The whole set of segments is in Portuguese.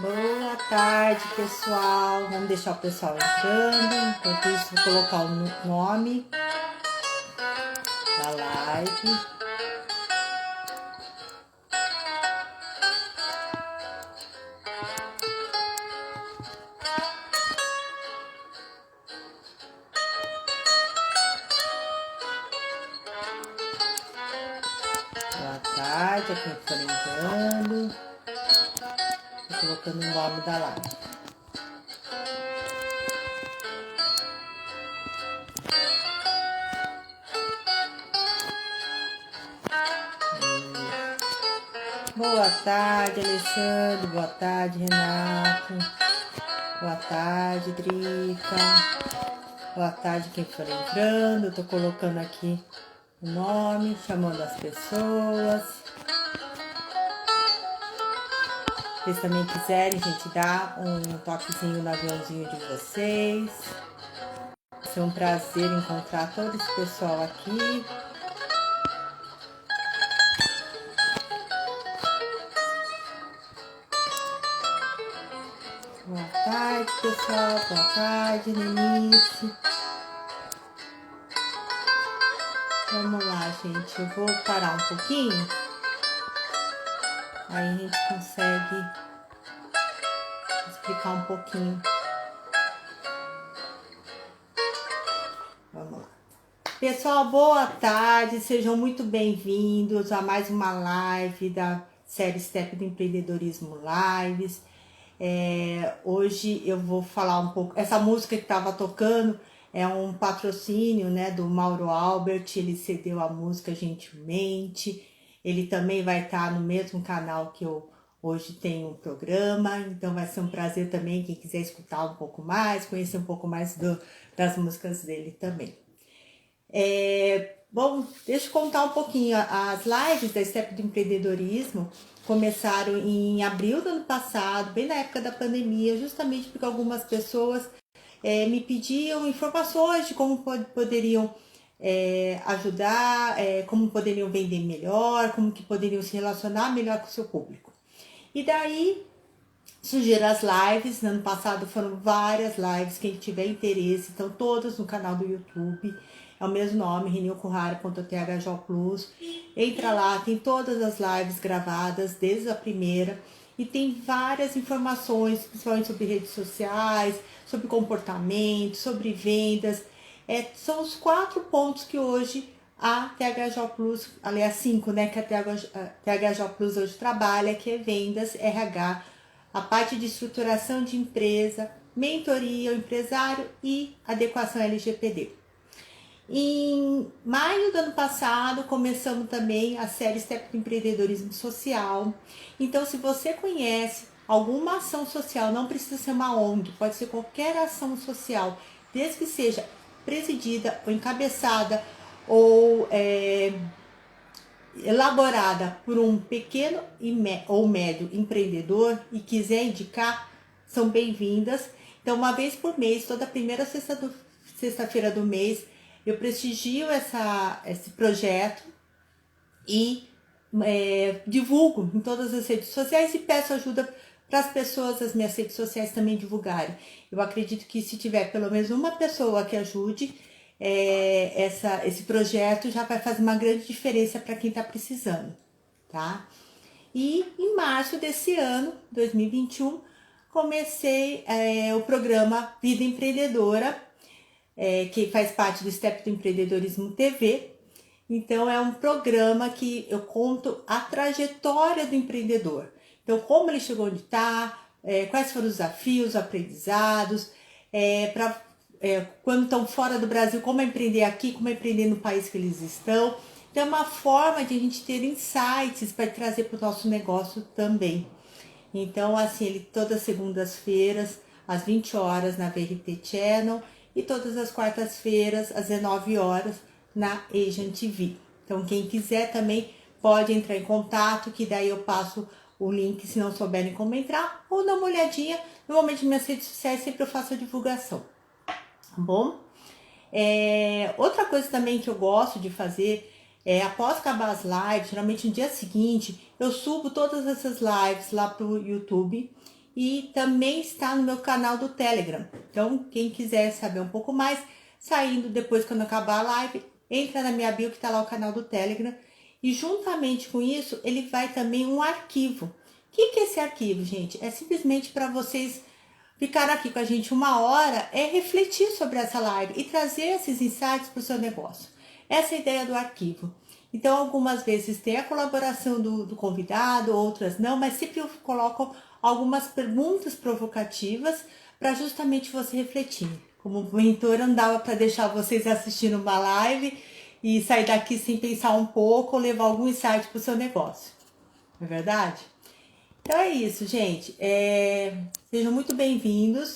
Boa tarde, pessoal. Vamos deixar o pessoal entrando. Enquanto isso, vou colocar o nome da live. Boa tarde a quem for entrando. Estou colocando o nome da live. Boa tarde, Alexandre. Boa tarde, Renato. Boa tarde, Drica. Boa tarde quem for entrando. Eu tô colocando aqui o nome, chamando as pessoas. Se vocês também quiserem, gente, dar um toquezinho no aviãozinho de vocês. Vai ser um prazer encontrar todo esse pessoal aqui. Boa tarde, pessoal. Boa tarde, Lenice. Vamos lá, gente. Eu vou parar um pouquinho. Aí a gente consegue explicar um pouquinho. Vamos lá. Pessoal, boa tarde. Sejam muito bem-vindos a mais uma live da série Step do Empreendedorismo Lives. Hoje eu vou falar um pouco. Essa música que estava tocando é um patrocínio, né, do Mauro Albert. Ele cedeu a música gentilmente. Ele também vai estar no mesmo canal que eu hoje tenho um programa. Então vai ser um prazer também quem quiser escutar um pouco mais, conhecer um pouco mais das músicas dele também. Bom, deixa eu contar um pouquinho. As lives da Step do Empreendedorismo começaram em abril do ano passado, bem na época da pandemia, justamente porque algumas pessoas me pediam informações de como poderiam ajudar, como poderiam vender melhor, como que poderiam se relacionar melhor com o seu público. E daí surgiram as lives. No ano passado foram várias lives. Quem tiver interesse, estão todas no canal do YouTube. É o mesmo nome, renilcohara.thjplus. Entra lá, tem todas as lives gravadas, desde a primeira. E tem várias informações, principalmente sobre redes sociais, sobre comportamento, sobre vendas. São os 4 pontos que hoje a THJ Plus, aliás 5, né, que a THJ Plus hoje trabalha, que é vendas, RH, a parte de estruturação de empresa, mentoria ao empresário e adequação LGPD. Em maio do ano passado, começamos também a série Step do Empreendedorismo Social. Então, se você conhece alguma ação social, não precisa ser uma ONG, pode ser qualquer ação social, desde que seja presidida ou encabeçada ou elaborada por um pequeno ou médio empreendedor e quiser indicar, são bem-vindas. Então, uma vez por mês, toda primeira sexta-feira do mês, eu prestigio esse projeto e divulgo em todas as redes sociais e peço ajuda para as pessoas, as minhas redes sociais também divulgarem. Eu acredito que se tiver pelo menos uma pessoa que ajude, esse projeto já vai fazer uma grande diferença para quem está precisando, tá? E em março desse ano, 2021, comecei o programa Vida Empreendedora, que faz parte do Step do Empreendedorismo TV. Então é um programa que eu conto a trajetória do empreendedor. Então como ele chegou onde está, quais foram os desafios, os aprendizados, quando estão fora do Brasil, como empreender aqui, como empreender no país que eles estão. Então é uma forma de a gente ter insights para trazer para o nosso negócio também. Então assim, ele todas as segundas-feiras, às 20 horas na VRT Channel, e todas as quartas-feiras, às 19 horas, na Asian TV. Então, quem quiser também pode entrar em contato, que daí eu passo o link, se não souberem como entrar, ou dá uma olhadinha. Normalmente, nas minhas redes sociais, sempre eu faço a divulgação. Tá bom? Outra coisa também que eu gosto de fazer após acabar as lives, geralmente no dia seguinte, eu subo todas essas lives lá pro YouTube. e também está no meu canal do Telegram. Então, quem quiser saber um pouco mais, saindo depois quando acabar a live, entra na minha bio que está lá o canal do Telegram. E juntamente com isso, ele vai também um arquivo. O que é esse arquivo, gente? É simplesmente para vocês ficar aqui com a gente 1 hora, é refletir sobre essa live e trazer esses insights para o seu negócio. Essa é a ideia do arquivo. Então, algumas vezes tem a colaboração do convidado, outras não, mas sempre eu coloco algumas perguntas provocativas para justamente você refletir. Como mentor, não dava para deixar vocês assistindo uma live e sair daqui sem pensar um pouco ou levar algum insight para o seu negócio. Não é verdade? Então é isso, gente. Sejam muito bem-vindos.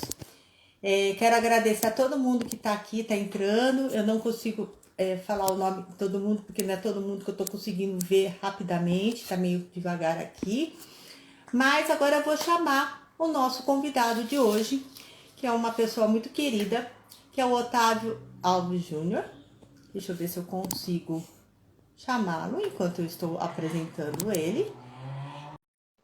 Quero agradecer a todo mundo que está aqui, está entrando. Eu não consigo falar o nome de todo mundo, porque não é todo mundo que eu estou conseguindo ver rapidamente, está meio devagar aqui. Mas agora eu vou chamar o nosso convidado de hoje, que é uma pessoa muito querida, que é o Otávio Alves Júnior. Deixa eu ver se eu consigo chamá-lo enquanto eu estou apresentando ele.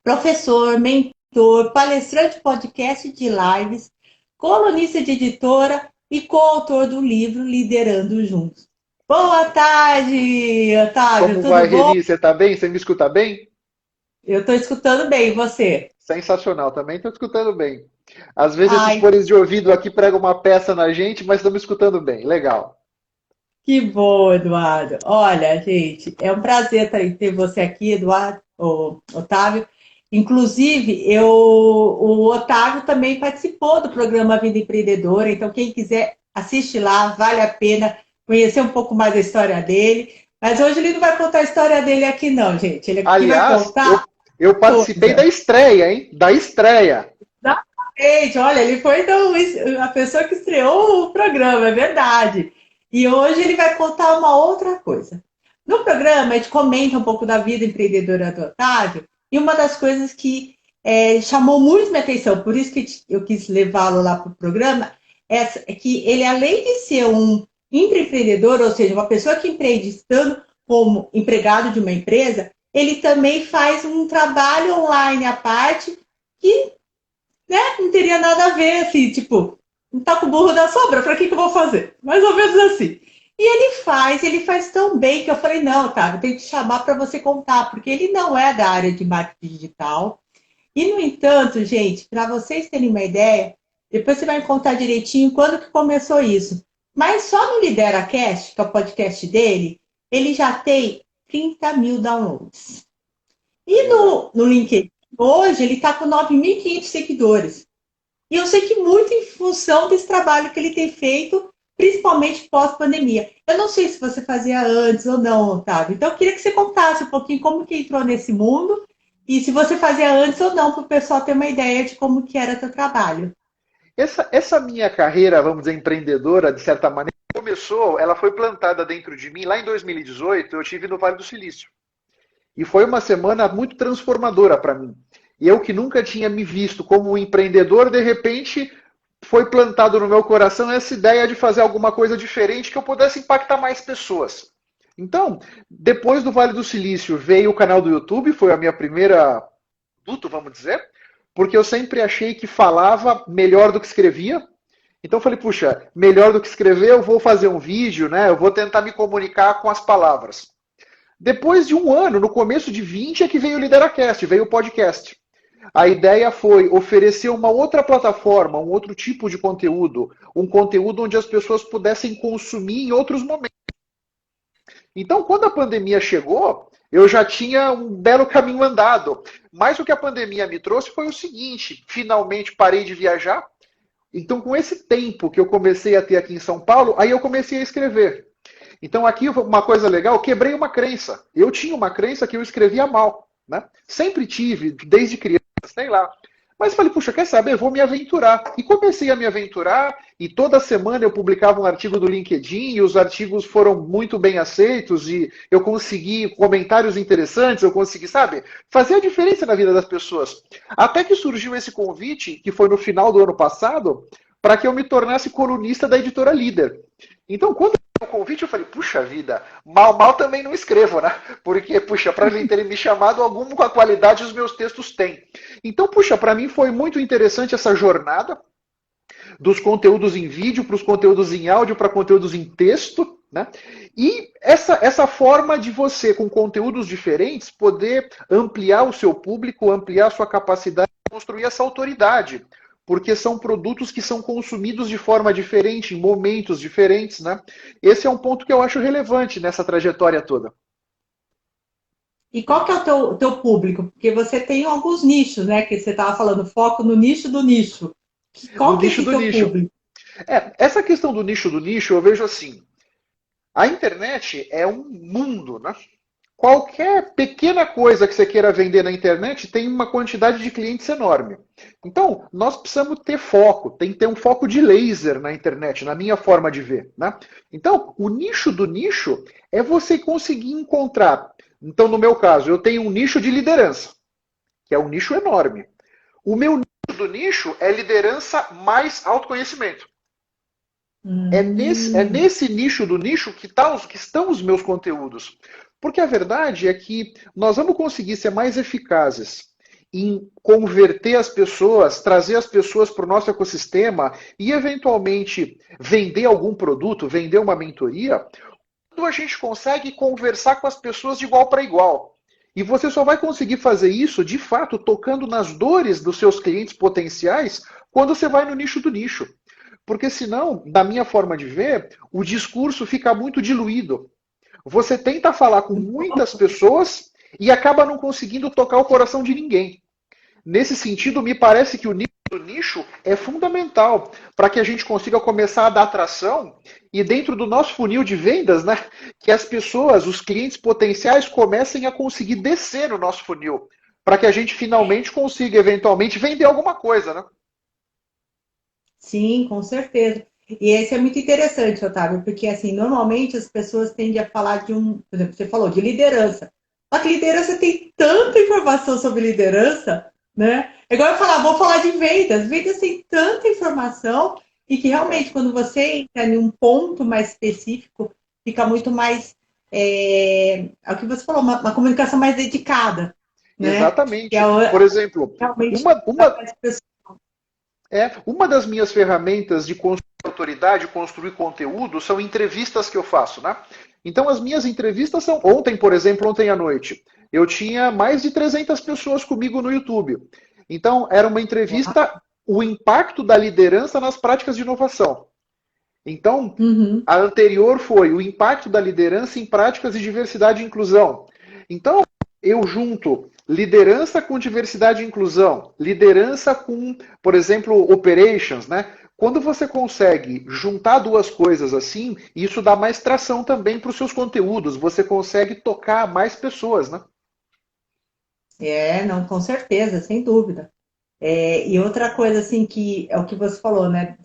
Professor, mentor, palestrante, podcast de lives, colunista de editora e coautor do livro Liderando Juntos. Boa tarde, Otávio, Como tudo vai, bom? Reni? Você tá bem? Você me escuta bem? Eu estou escutando bem, e você? Sensacional, também estou escutando bem. Às vezes esses Ai, fones de ouvido aqui pregam uma peça na gente, mas estamos escutando bem. Legal. que bom, Eduardo. Olha, gente, é um prazer ter você aqui, Eduardo, Otávio. Inclusive, o Otávio também participou do programa Vida Empreendedora, então quem quiser assiste lá, vale a pena conhecer um pouco mais da história dele. Mas hoje ele não vai contar a história dele aqui, não, gente. Ele aqui vai Aliás, eu, contar eu participei da coisa. estreia, hein? Da estreia. Exatamente, olha, ele foi então a pessoa que estreou o programa, é verdade. E hoje ele vai contar uma outra coisa. No programa, a gente comenta um pouco da vida empreendedora do Otávio, e uma das coisas que chamou muito minha atenção, por isso que eu quis levá-lo lá para o programa, é que ele, além de ser um empreendedor, ou seja, uma pessoa que empreende estando como empregado de uma empresa, ele também faz um trabalho online à parte que, né, não teria nada a ver, assim, tipo, não tá com o burro da sobra, pra que eu vou fazer? Mais ou menos assim. E ele faz tão bem que eu falei, não, tá, eu tenho que te chamar para você contar, porque ele não é da área de marketing digital. E, no entanto, gente, para vocês terem uma ideia, depois você vai me contar direitinho quando que começou isso. Mas só no LideraCast, que é o podcast dele, ele já tem 30 mil downloads. E Legal. no LinkedIn, hoje, ele está com 9.500 seguidores. E eu sei que muito em função desse trabalho que ele tem feito, principalmente pós-pandemia. Eu não sei se você fazia antes ou não, Otávio. Então, eu queria que você contasse um pouquinho como que entrou nesse mundo e se você fazia antes ou não, para o pessoal ter uma ideia de como que era seu trabalho. Essa minha carreira, vamos dizer, empreendedora, de certa maneira, começou, ela foi plantada dentro de mim lá em 2018, eu estive no Vale do Silício. E foi uma semana muito transformadora para mim. E eu que nunca tinha me visto como um empreendedor, de repente foi plantado no meu coração essa ideia de fazer alguma coisa diferente que eu pudesse impactar mais pessoas. Então, depois do Vale do Silício, veio o canal do YouTube, foi a minha primeira produto, vamos dizer, porque eu sempre achei que falava melhor do que escrevia. Então eu falei, puxa, melhor do que escrever, eu vou fazer um vídeo, né? Eu vou tentar me comunicar com as palavras. Depois de um ano, no começo de 20, é que veio o Lideracast, veio o podcast. A ideia foi oferecer uma outra plataforma, um outro tipo de conteúdo, um conteúdo onde as pessoas pudessem consumir em outros momentos. Então, quando a pandemia chegou, eu já tinha um belo caminho andado. Mas o que a pandemia me trouxe foi o seguinte: finalmente parei de viajar. Então, com esse tempo que eu comecei a ter aqui em São Paulo, aí eu comecei a escrever. Então, aqui uma coisa legal, eu quebrei uma crença. Eu tinha uma crença que eu escrevia mal, né? Sempre tive, desde criança, sei lá. Mas falei, puxa, quer saber? Vou me aventurar. E comecei a me aventurar, e toda semana eu publicava um artigo do LinkedIn, e os artigos foram muito bem aceitos, e eu consegui comentários interessantes, eu consegui, sabe, fazer a diferença na vida das pessoas. Até que surgiu esse convite, que foi no final do ano passado, para que eu me tornasse colunista da editora Líder. Então, quando o convite, eu falei, puxa vida, mal também não escrevo, né? Porque, puxa, para ele ter me chamado, algum com a qualidade os meus textos têm. Então, puxa, para mim foi muito interessante essa jornada dos conteúdos em vídeo para os conteúdos em áudio, para conteúdos em texto, né? E essa forma de você, com conteúdos diferentes, poder ampliar o seu público, ampliar a sua capacidade de construir essa autoridade. Porque são produtos que são consumidos de forma diferente, em momentos diferentes, né? Esse é um ponto que eu acho relevante nessa trajetória toda. E qual que é o teu público? Porque você tem alguns nichos, né? Que você estava falando, foco no nicho do nicho. No Qual que é nicho esse do teu nicho. público? Essa questão do nicho, eu vejo assim. A internet é um mundo, né? Qualquer pequena coisa que você queira vender na internet tem uma quantidade de clientes enorme. Então, nós precisamos ter foco, tem que ter um foco de laser na internet, na minha forma de ver, né? Então, o nicho do nicho é você conseguir encontrar. Então, no meu caso, eu tenho um nicho de liderança, que é um nicho enorme. O meu nicho do nicho é liderança mais autoconhecimento. É nesse nicho do nicho que estão os meus conteúdos. Porque a verdade é que nós vamos conseguir ser mais eficazes em converter as pessoas, trazer as pessoas para o nosso ecossistema e, eventualmente, vender algum produto, vender uma mentoria, quando a gente consegue conversar com as pessoas de igual para igual. E você só vai conseguir fazer isso, de fato, tocando nas dores dos seus clientes potenciais, quando você vai no nicho do nicho. Porque senão, da minha forma de ver, o discurso fica muito diluído. Você tenta falar com muitas pessoas e acaba não conseguindo tocar o coração de ninguém. Nesse sentido, me parece que o nicho do nicho é fundamental para que a gente consiga começar a dar atração e dentro do nosso funil de vendas, né, que as pessoas, os clientes potenciais comecem a conseguir descer no nosso funil, para que a gente finalmente consiga eventualmente vender alguma coisa, né? Sim, com certeza. E esse é muito interessante, Otávio, porque assim, normalmente as pessoas tendem a falar de um, por exemplo, você falou de liderança. Só que liderança tem tanta informação sobre liderança, né? É igual eu falar, vou falar de vendas. Vendas tem tanta informação e que realmente quando você entra em um ponto mais específico, fica muito mais, é o que você falou, uma comunicação mais dedicada, né? Que Exatamente. é Por exemplo, realmente uma, as pessoas. uma das minhas ferramentas de construir autoridade, construir conteúdo, são entrevistas que eu faço, né? Então, as minhas entrevistas são... Ontem, por exemplo, ontem à noite, eu tinha mais de 300 pessoas comigo no YouTube. Então, era uma entrevista, o impacto da liderança nas práticas de inovação. Então, Uhum. a anterior foi o impacto da liderança em práticas de diversidade e inclusão. Então, eu junto liderança com diversidade e inclusão, liderança com, por exemplo, operations, né? Quando você consegue juntar duas coisas assim, isso dá mais tração também para os seus conteúdos. Você consegue tocar mais pessoas, né? Não, com certeza, sem dúvida. E outra coisa, assim, que é o que você falou, né?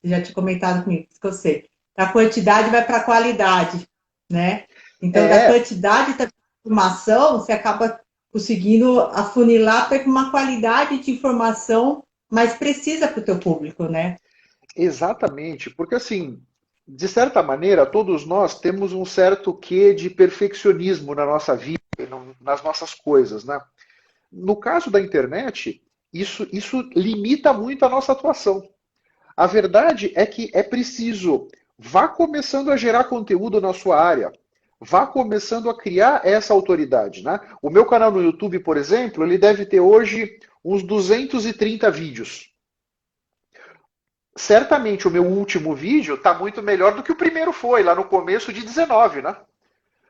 Já tinha comentado comigo, isso que eu sei. Da quantidade vai para a qualidade, né? Então, da É, quantidade da informação, você acaba conseguindo afunilar para uma qualidade de informação mais precisa para o teu público, né? exatamente, porque assim, de certa maneira, todos nós temos um certo quê de perfeccionismo na nossa vida, nas nossas coisas, né? No caso da internet, isso limita muito a nossa atuação. A verdade é que é preciso, vá começando a gerar conteúdo na sua área, vá começando a criar essa autoridade, né? O meu canal no YouTube, por exemplo, ele deve ter hoje uns 230 vídeos. Certamente o meu último vídeo está muito melhor do que o primeiro foi, lá no começo de 19, né?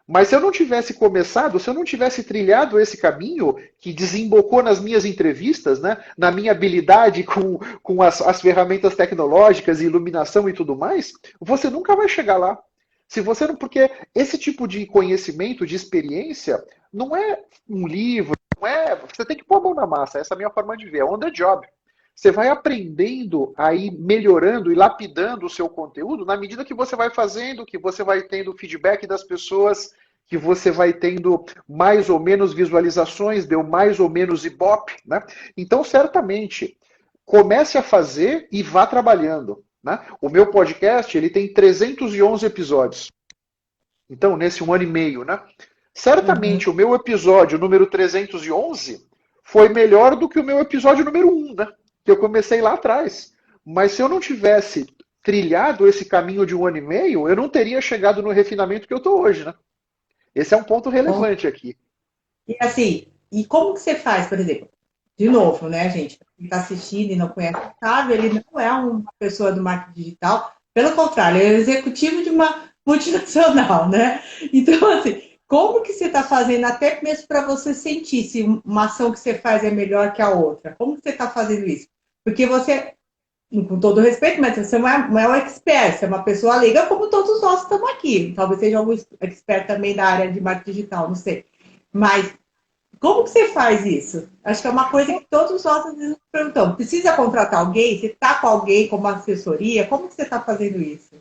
Mas se eu não tivesse começado, se eu não tivesse trilhado esse caminho que desembocou nas minhas entrevistas, né, na minha habilidade com as ferramentas tecnológicas, iluminação e tudo mais, você nunca vai chegar lá. Se você não, porque esse tipo de conhecimento, de experiência, não é um livro, não é. Você tem que pôr a mão na massa. Essa é a minha forma de ver. É on the job. Você vai aprendendo aí, melhorando e lapidando o seu conteúdo na medida que você vai fazendo, que você vai tendo feedback das pessoas, que você vai tendo mais ou menos visualizações, deu mais ou menos ibope, né? Então, certamente, comece a fazer e vá trabalhando. né? O meu podcast, ele tem 311 episódios. Então, nesse 1 ano e meio, né? Uhum. Certamente o meu episódio número 311 foi melhor do que o meu episódio número 1, né? Que eu comecei lá atrás. Mas se eu não tivesse trilhado esse caminho de 1 ano e meio, eu não teria chegado no refinamento que eu estou hoje, né? Esse é um ponto Bom, relevante aqui. e assim, e como que você faz, por exemplo? De novo, né, gente? Quem está assistindo e não conhece o Otávio, ele não é uma pessoa do marketing digital, pelo contrário, ele é executivo de uma multinacional, né? Então, assim, como que você está fazendo, até mesmo para você sentir se uma ação que você faz é melhor que a outra? Como que você está fazendo isso? Porque você, com todo respeito, mas você não é um expert, você é uma pessoa leiga, como todos nós estamos aqui. Talvez seja algum expert também da área de marketing digital, não sei. Mas como que você faz isso? Acho que é uma coisa que todos nós às vezes nos perguntamos. Precisa contratar alguém? Você está com alguém como assessoria? Como que você está fazendo isso?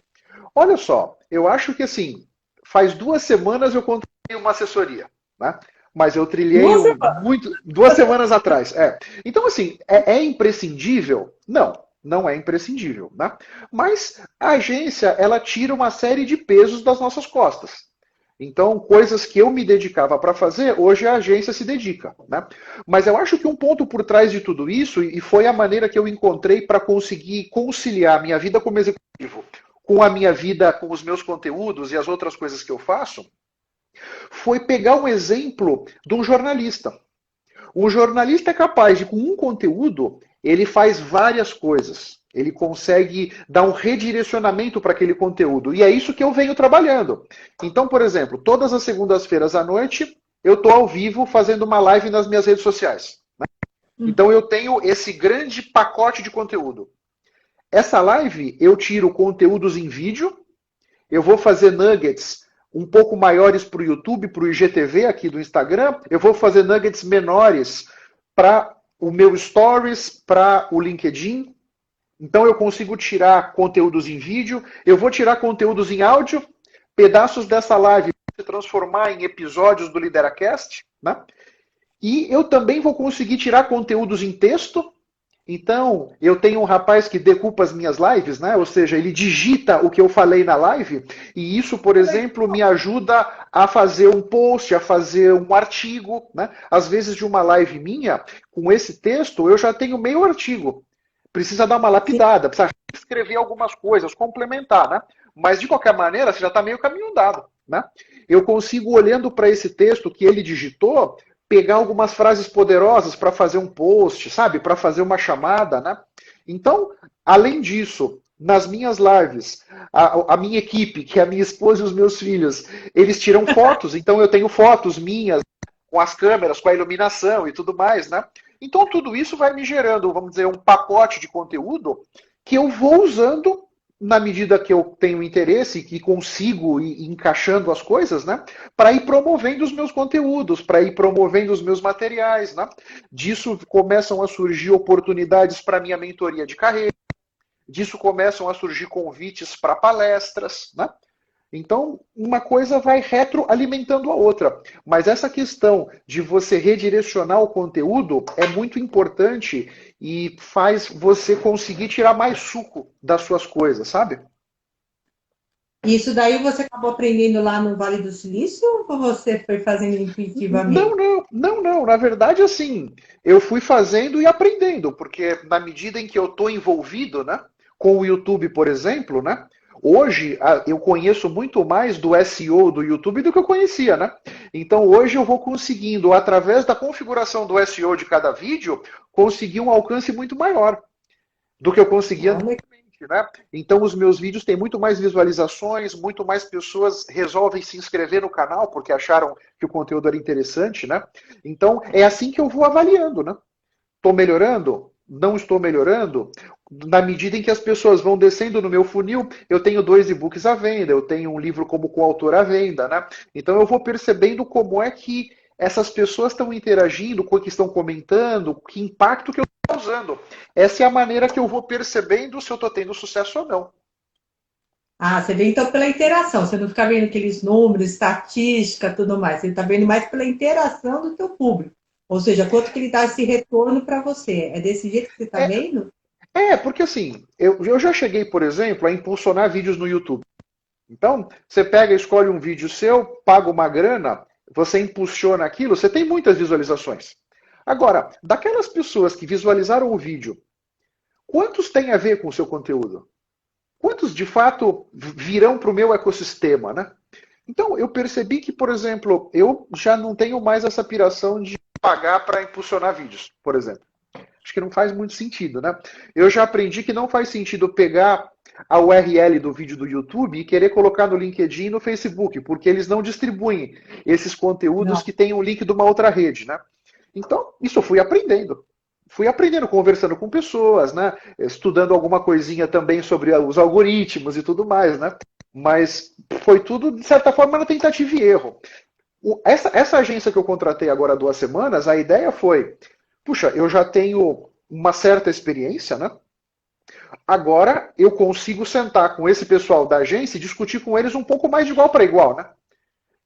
Olha só, eu acho que assim, faz 2 semanas eu contratei uma assessoria, né? Mas eu trilhei Duas um semanas. muito 2 semanas atrás. Então, assim, é imprescindível? Não, não é imprescindível, né? Mas a agência, ela tira uma série de pesos das nossas costas. Então, coisas que eu me dedicava para fazer, hoje a agência se dedica, né? Mas eu acho que um ponto por trás de tudo isso, e foi a maneira que eu encontrei para conseguir conciliar a minha vida como executivo com a minha vida, com os meus conteúdos e as outras coisas que eu faço, foi pegar um exemplo de um jornalista. Um jornalista é capaz de, com um conteúdo, ele faz várias coisas. Ele consegue dar um redirecionamento para aquele conteúdo. E é isso que eu venho trabalhando. Então, por exemplo, todas as segundas-feiras à noite, eu estou ao vivo fazendo uma live nas minhas redes sociais. Então, eu tenho esse grande pacote de conteúdo. Essa live, eu tiro conteúdos em vídeo, eu vou fazer nuggets um pouco maiores para o YouTube, para o IGTV aqui do Instagram. Eu vou fazer nuggets menores para o meu Stories, para o LinkedIn. Então eu consigo tirar conteúdos em vídeo. Eu vou tirar conteúdos em áudio. Pedaços dessa live se transformar em episódios do Lideracast, né? E eu também vou conseguir tirar conteúdos em texto. Então, eu tenho um rapaz que decupa as minhas lives, né? Ou seja, ele digita o que eu falei na live, e isso, por exemplo, me ajuda a fazer um post, a fazer um artigo, né? Às vezes, de uma live minha, com esse texto, eu já tenho meio artigo. Precisa dar uma Sim. lapidada, precisa escrever algumas coisas, complementar, né? Mas, de qualquer maneira, você já está meio caminho andado, né? Eu consigo, olhando para esse texto que ele digitou, pegar algumas frases poderosas para fazer um post, sabe? Para fazer uma chamada, né? Então, além disso, nas minhas lives, a minha equipe, que é a minha esposa e os meus filhos, eles tiram fotos, então eu tenho fotos minhas com as câmeras, com a iluminação e tudo mais, né? Então tudo isso vai me gerando, vamos dizer, um pacote de conteúdo que eu vou usando na medida que eu tenho interesse e que consigo ir encaixando as coisas, né? Para ir promovendo os meus conteúdos, para ir promovendo os meus materiais, né? Disso começam a surgir oportunidades para minha mentoria de carreira, disso começam a surgir convites para palestras, né? Então, uma coisa vai retroalimentando a outra. Mas essa questão de você redirecionar o conteúdo é muito importante e faz você conseguir tirar mais suco das suas coisas, sabe? Isso daí você acabou aprendendo lá no Vale do Silício ou você foi fazendo Não, intuitivamente? não, não, não. Na verdade, assim, eu fui fazendo e aprendendo, porque na medida em que eu estou envolvido, né, com o YouTube, por exemplo, né, hoje eu conheço muito mais do SEO do YouTube do que eu conhecia, né? Então hoje eu vou conseguindo, através da configuração do SEO de cada vídeo, conseguir um alcance muito maior do que eu conseguia Olha, anteriormente, né? Então os meus vídeos têm muito mais visualizações, muito mais pessoas resolvem se inscrever no canal porque acharam que o conteúdo era interessante, né? Então é assim que eu vou avaliando, né? Estou melhorando? Não estou melhorando? Na medida em que as pessoas vão descendo no meu funil, eu tenho 2 e-books à venda, eu tenho um livro como coautor à venda, né? Então eu vou percebendo como é que essas pessoas estão interagindo, o que estão comentando, que impacto que eu estou causando. Essa é a maneira que eu vou percebendo se eu estou tendo sucesso ou não. ah, você vê então pela interação, você não fica vendo aqueles números, estatística, tudo mais, você está vendo mais pela interação do teu público. Ou seja, quanto que ele dá esse retorno para você. É desse jeito que você está É, vendo? Porque assim, eu já cheguei, por exemplo, a impulsionar vídeos no YouTube. Então, você pega, escolhe um vídeo seu, paga uma grana, você impulsiona aquilo, você tem muitas visualizações. Agora, daquelas pessoas que visualizaram o vídeo, quantos têm a ver com o seu conteúdo? Quantos de fato virão para o meu ecossistema, né? Então, eu percebi que, por exemplo, eu já não tenho mais essa piração de pagar para impulsionar vídeos, por exemplo. Acho que não faz muito sentido, né? Eu já aprendi que não faz sentido pegar a URL do vídeo do YouTube e querer colocar no LinkedIn e no Facebook, porque eles não distribuem esses conteúdos Não. que têm um link de uma outra rede, né? Então, isso eu fui aprendendo. Fui aprendendo, conversando com pessoas, né? Estudando alguma coisinha também sobre os algoritmos e tudo mais, né? Mas foi tudo, de certa forma, na tentativa e erro. Essa agência que eu contratei agora há 2 semanas, a ideia foi, puxa, eu já tenho uma certa experiência, né? Agora eu consigo sentar com esse pessoal da agência e discutir com eles um pouco mais de igual para igual, né?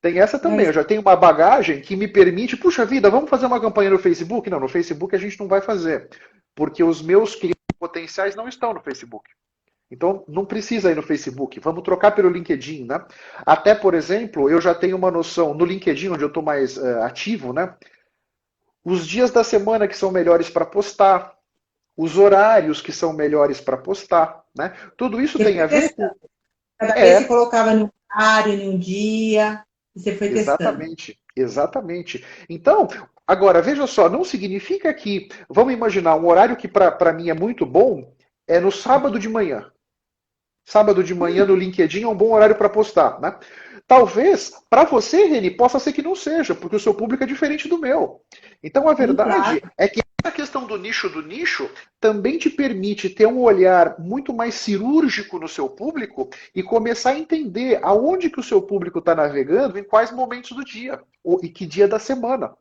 Tem essa É também, eu isso. já tenho uma bagagem que me permite, puxa vida, vamos fazer uma campanha no Facebook? Não, no Facebook a gente não vai fazer, porque os meus clientes potenciais não estão no Facebook. Então, não precisa ir no Facebook, vamos trocar pelo LinkedIn, né? Até, por exemplo, eu já tenho uma noção no LinkedIn, onde eu estou mais ativo, né? Os dias da semana que são melhores para postar, os horários que são melhores para postar, né? Tudo isso Você tem foi a ver testando. com... Cada vez você É, colocava no horário, num dia, e você foi testando. exatamente, exatamente. Então, agora, veja só, não significa que, vamos imaginar, um horário que para mim é muito bom, é no sábado de manhã. Sábado de manhã no LinkedIn é um bom horário para postar, né? Talvez, para você, Reni, possa ser que não seja, porque o seu público é diferente do meu. Então, a Sim, claro. verdade é que essa questão do nicho também te permite ter um olhar muito mais cirúrgico no seu público e começar a entender aonde que o seu público está navegando, em quais momentos do dia, ou e que dia da semana.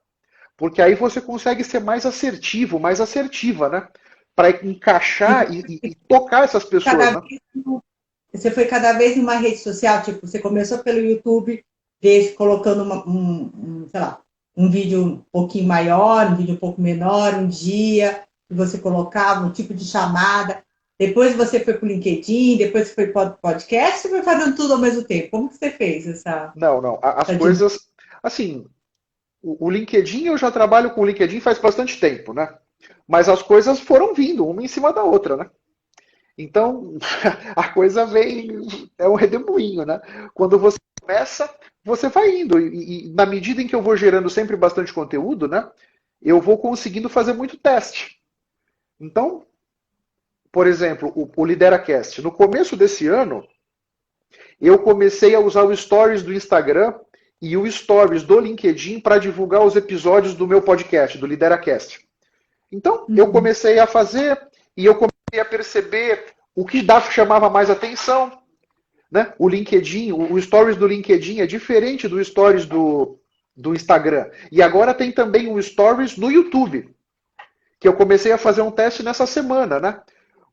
Porque aí você consegue ser mais assertivo, mais assertiva, né? Para E encaixar e tocar essas pessoas, cada né? vez, você foi cada vez numa rede social, tipo, você começou pelo YouTube, colocando sei lá, um vídeo um pouquinho maior, um vídeo um pouco menor, um dia, e você colocava um tipo de chamada. Depois você foi para o LinkedIn, depois você foi para o podcast, você foi fazendo tudo ao mesmo tempo. Como que você fez Não, não. As essa dinâmica? coisas. Assim, o LinkedIn, eu já trabalho com o LinkedIn faz bastante tempo, né? Mas as coisas foram vindo, uma em cima da outra, né? Então, a coisa vem. É um redemoinho, né? Quando você começa, você vai indo. E na medida em que eu vou gerando sempre bastante conteúdo, né? Eu vou conseguindo fazer muito teste. Então, por exemplo, o LideraCast. No começo desse ano, eu comecei a usar o Stories do Instagram e o Stories do LinkedIn para divulgar os episódios do meu podcast, do LideraCast. Então, eu Uhum. comecei a fazer e eu comecei a perceber o que chamava mais atenção. Né? O LinkedIn, o Stories do LinkedIn é diferente do Stories do Instagram. E agora tem também um Stories no YouTube, que eu comecei a fazer um teste nessa semana, né?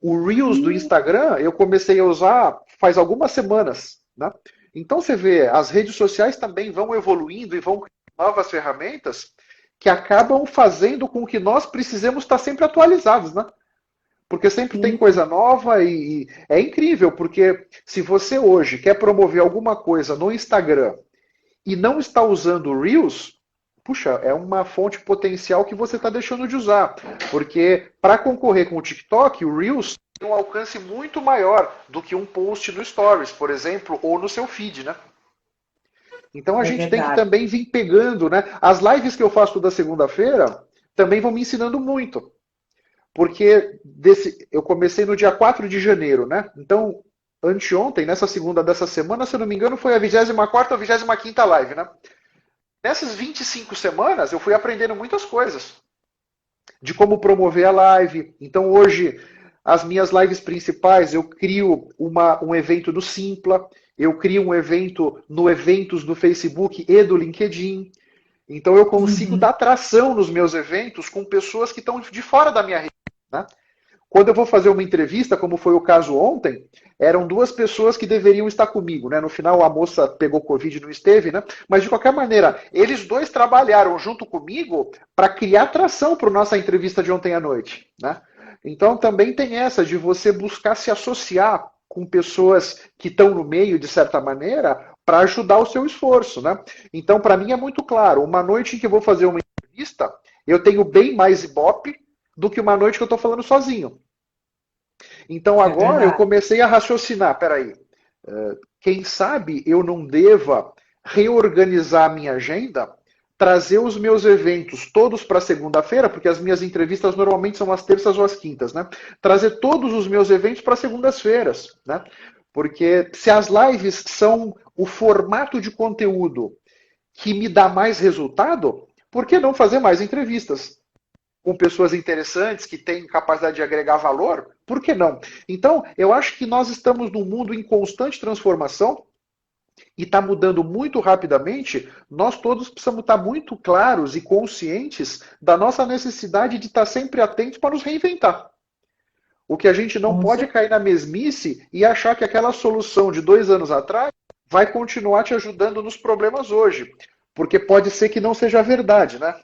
O Reels do Instagram eu comecei a usar faz algumas semanas, né? Então você vê, as redes sociais também vão evoluindo e vão criando novas ferramentas que acabam fazendo com que nós precisemos estar sempre atualizados, né? Porque sempre tem Sim, coisa nova e é incrível, porque se você hoje quer promover alguma coisa no Instagram e não está usando o Reels, puxa, é uma fonte potencial que você está deixando de usar. Porque para concorrer com o TikTok, o Reels tem um alcance muito maior do que um post no Stories, por exemplo, ou no seu feed, né? Então a é gente tem que verdade. também vir pegando, né? As lives que eu faço toda segunda-feira também vão me ensinando muito. Porque eu comecei no dia 4 de janeiro, né? Então, anteontem, nessa segunda dessa semana, se eu não me engano, foi a 24ª ou 25ª live, né? Nessas 25 semanas, eu fui aprendendo muitas coisas de como promover a live. Então, hoje, as minhas lives principais, eu crio um evento no Simpla, eu crio um evento no Eventos do Facebook e do LinkedIn. Então, eu consigo Uhum. dar tração nos meus eventos com pessoas que estão de fora da minha rede, né? Quando eu vou fazer uma entrevista, como foi o caso ontem, eram 2 pessoas que deveriam estar comigo, né? No final a moça pegou Covid e não esteve, né? Mas de qualquer maneira, eles dois trabalharam junto comigo para criar tração para a nossa entrevista de ontem à noite, né? Então também tem essa de você buscar se associar com pessoas que estão no meio, de certa maneira, para ajudar o seu esforço, né? Então, para mim é muito claro, uma noite em que eu vou fazer uma entrevista, eu tenho bem mais ibope do que uma noite que eu estou falando sozinho. Então É agora eu verdade. comecei a raciocinar, peraí, quem sabe eu não deva reorganizar a minha agenda, trazer os meus eventos todos para segunda-feira, porque as minhas entrevistas normalmente são às terças ou às quintas, né? Trazer todos os meus eventos para segundas-feiras, né? Porque se as lives são o formato de conteúdo que me dá mais resultado, por que não fazer mais entrevistas? Com pessoas interessantes, que têm capacidade de agregar valor, por que não? Então, eu acho que nós estamos num mundo em constante transformação e está mudando muito rapidamente. Nós todos precisamos estar muito claros e conscientes da nossa necessidade de estar sempre atentos para nos reinventar. O que a gente não Com pode é cair na mesmice e achar que aquela solução de 2 anos atrás vai continuar te ajudando nos problemas hoje. Porque pode ser que não seja verdade, né?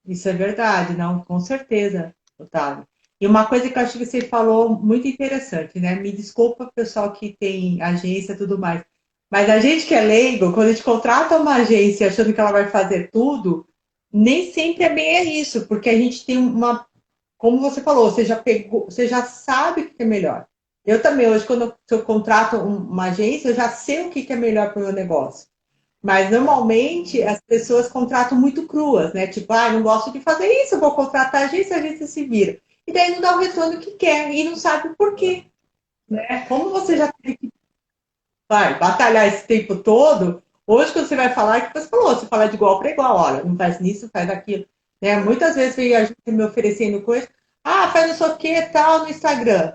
Isso é verdade, não, com certeza, Otávio. E uma coisa que eu acho que você falou muito interessante, né? Me desculpa, pessoal que tem agência e tudo mais, mas a gente que é leigo, quando a gente contrata uma agência achando que ela vai fazer tudo, nem sempre é bem isso, porque a gente tem uma, como você falou, você já pegou, você já sabe o que é melhor. Eu também, hoje, quando eu contrato uma agência, eu já sei o que é melhor para o meu negócio. Mas normalmente as pessoas contratam muito cruas, né? Tipo, ah, não gosto de fazer isso, eu vou contratar a agência se vira. E daí não dá o retorno que quer e não sabe por quê, né? Como você já teve que batalhar esse tempo todo, hoje quando você vai falar, é que você falou, você fala de igual para igual, olha, não faz nisso, faz aquilo. Né? Muitas vezes veio a gente me oferecendo coisa, ah, faz não sei o que, tal, no Instagram.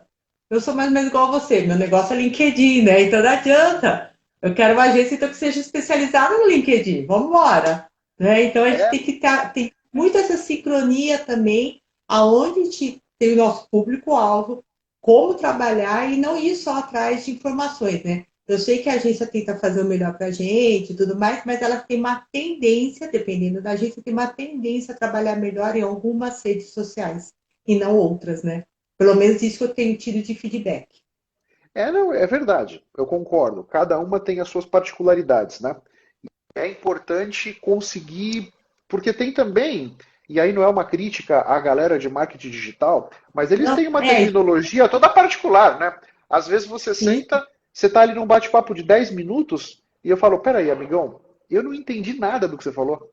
Eu sou mais ou menos igual a você, meu negócio é LinkedIn, né? Então não adianta. Eu quero uma agência então, que seja especializada no LinkedIn. Vamos embora. Né? Então a gente É, tem que tem muito essa sincronia também, aonde a gente tem o nosso público-alvo, como trabalhar e não ir só atrás de informações, né? Eu sei que a agência tenta fazer o melhor para a gente e tudo mais, mas ela tem uma tendência, dependendo da agência, tem uma tendência a trabalhar melhor em algumas redes sociais e não outras, né? Pelo menos isso que eu tenho tido de feedback. não, é verdade, eu concordo. Cada uma tem as suas particularidades, né? É importante conseguir, porque tem também, e aí não é uma crítica à galera de marketing digital, mas eles Não, têm uma terminologia toda particular, né? Às vezes você sim. senta, você está ali num bate-papo de 10 minutos, e eu falo, peraí, amigão, eu não entendi nada do que você falou.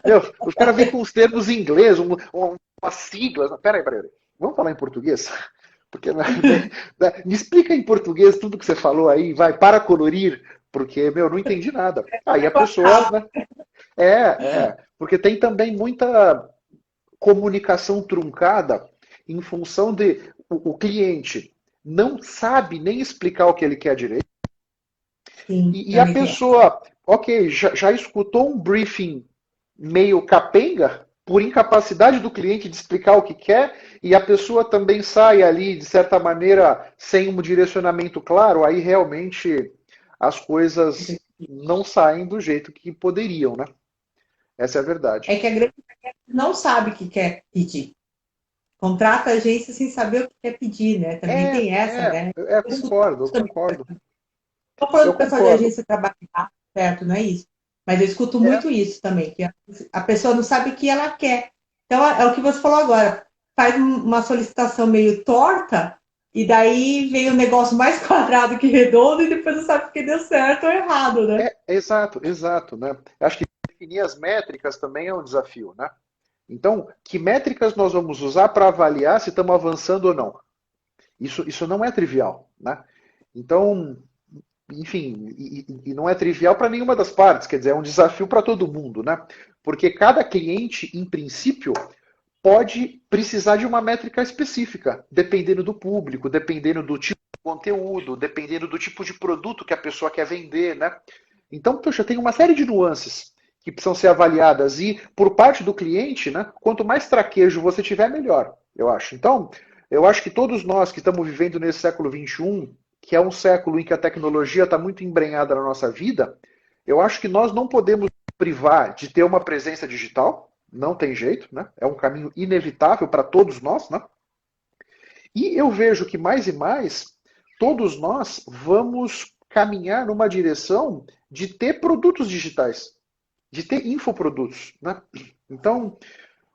Meu, os caras vêm com os termos em inglês, umas siglas. Peraí. Vamos falar em português? Porque me explica em português tudo que você falou aí, vai, para colorir, porque, meu, não entendi nada. Aí a pessoa, né? Porque tem também muita comunicação truncada em função de o cliente não sabe nem explicar o que ele quer direito. Sim, E a também tem essa. pessoa, ok, já escutou um briefing meio capenga, por incapacidade do cliente de explicar o que quer, e a pessoa também sai ali, de certa maneira, sem um direcionamento claro, aí realmente as coisas não saem do jeito que poderiam, né? Essa é a verdade. É que a grande maioria não sabe o que quer pedir. Contrata a agência sem saber o que quer pedir, né? Também tem essa, né? Eu escuto concordo, eu isso também. concordo. Estou falando Eu do pessoal de concordo. agência trabalhar certo, não é isso. Mas eu escuto É, muito isso também, que a pessoa não sabe o que ela quer. Então, é o que você falou agora. Faz uma solicitação meio torta, e daí vem o negócio mais quadrado que redondo, e depois não sabe porque deu certo ou errado, né? exato, né? Acho que definir as métricas também é um desafio, né? Então, que métricas nós vamos usar para avaliar se estamos avançando ou não? Isso não é trivial, né? Então, enfim, e não é trivial para nenhuma das partes, quer dizer, é um desafio para todo mundo, né? Porque cada cliente, em princípio, pode precisar de uma métrica específica, dependendo do público, dependendo do tipo de conteúdo, dependendo do tipo de produto que a pessoa quer vender, né? Então, poxa, tem uma série de nuances que precisam ser avaliadas e, por parte do cliente, né, quanto mais traquejo você tiver, melhor, eu acho. Então, eu acho que todos nós que estamos vivendo nesse século XXI, que é um século em que a tecnologia está muito embrenhada na nossa vida, eu acho que nós não podemos privar de ter uma presença digital, não tem jeito, né? É um caminho inevitável para todos nós, né? E eu vejo que mais e mais todos nós vamos caminhar numa direção de ter produtos digitais, de ter infoprodutos, né? Então,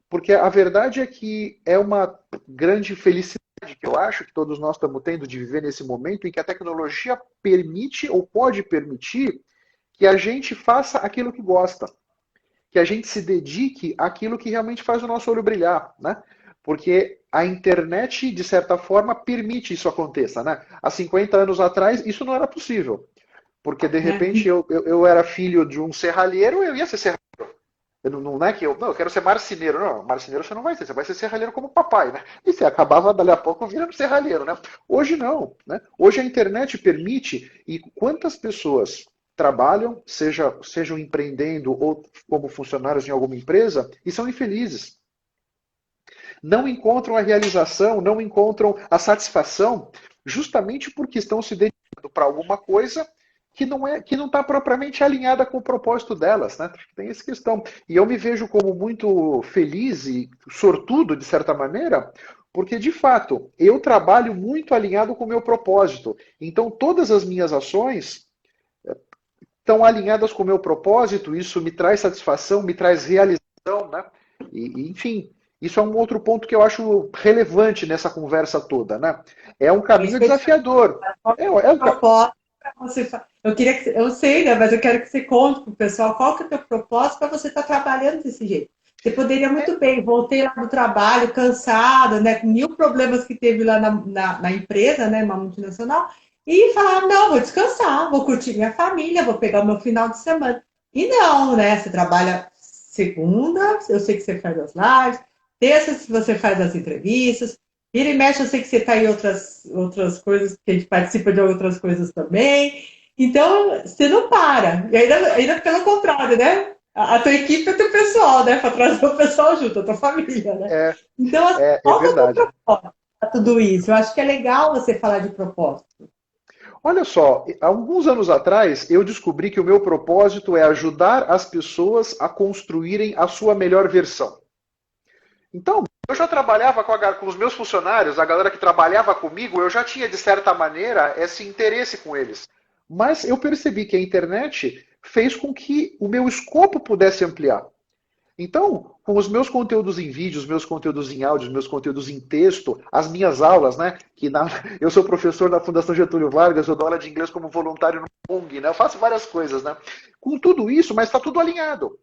porque a verdade é que é uma grande felicidade que eu acho que todos nós estamos tendo de viver nesse momento em que a tecnologia permite ou pode permitir que a gente faça aquilo que gosta, que a gente se dedique àquilo que realmente faz o nosso olho brilhar, né? Porque a internet, de certa forma, permite isso aconteça, né? Há 50 anos atrás, isso não era possível. Porque, de repente, eu era filho de um serralheiro, eu ia ser serralheiro. Não é que eu quero ser marceneiro. Não, marceneiro você não vai ser, você vai ser serralheiro como papai, né? E você acabava, dali a pouco, virando serralheiro, né? Hoje não, né? Hoje a internet permite, e quantas pessoas trabalham, sejam empreendendo ou como funcionários em alguma empresa, e são infelizes. Não encontram a realização, não encontram a satisfação, justamente porque estão se dedicando para alguma coisa que não está propriamente alinhada com o propósito delas, né? Tem essa questão. E eu me vejo como muito feliz e sortudo, de certa maneira, porque, de fato, eu trabalho muito alinhado com o meu propósito. Então, todas as minhas ações estão alinhadas com o meu propósito, isso me traz satisfação, me traz realização, né? Enfim, isso é um outro ponto que eu acho relevante nessa conversa toda, né? É um caminho desafiador. Propósito para você. Eu queria que eu sei, né? Mas eu quero que você conte para o pessoal qual que é o teu propósito para você estar trabalhando desse jeito. Você poderia muito bem, voltei lá do trabalho, cansada, né? Com mil problemas que teve lá na empresa, né? Uma multinacional, e falar, não, vou descansar, vou curtir minha família, vou pegar o meu final de semana. E não, né? Você trabalha segunda, eu sei que você faz as lives, terça você faz as entrevistas, vira e mexe, eu sei que você está em outras coisas, que a gente participa de outras coisas também. Então, você não para. E ainda pelo contrário, né? A tua equipe é teu pessoal, né? Para trazer o pessoal junto, a tua família, né? Então, qual que é o teu propósito para tudo isso? Eu acho que é legal você falar de propósito. Olha só, há alguns anos atrás eu descobri que o meu propósito é ajudar as pessoas a construírem a sua melhor versão. Então, eu já trabalhava com os meus funcionários, a galera que trabalhava comigo, eu já tinha, de certa maneira, esse interesse com eles. Mas eu percebi que a internet fez com que o meu escopo pudesse ampliar. Então, com os meus conteúdos em vídeo, os meus conteúdos em áudio, os meus conteúdos em texto, as minhas aulas, né? Eu sou professor da Fundação Getúlio Vargas, eu dou aula de inglês como voluntário no ONG, né? Eu faço várias coisas, né? Com tudo isso, mas está tudo alinhado.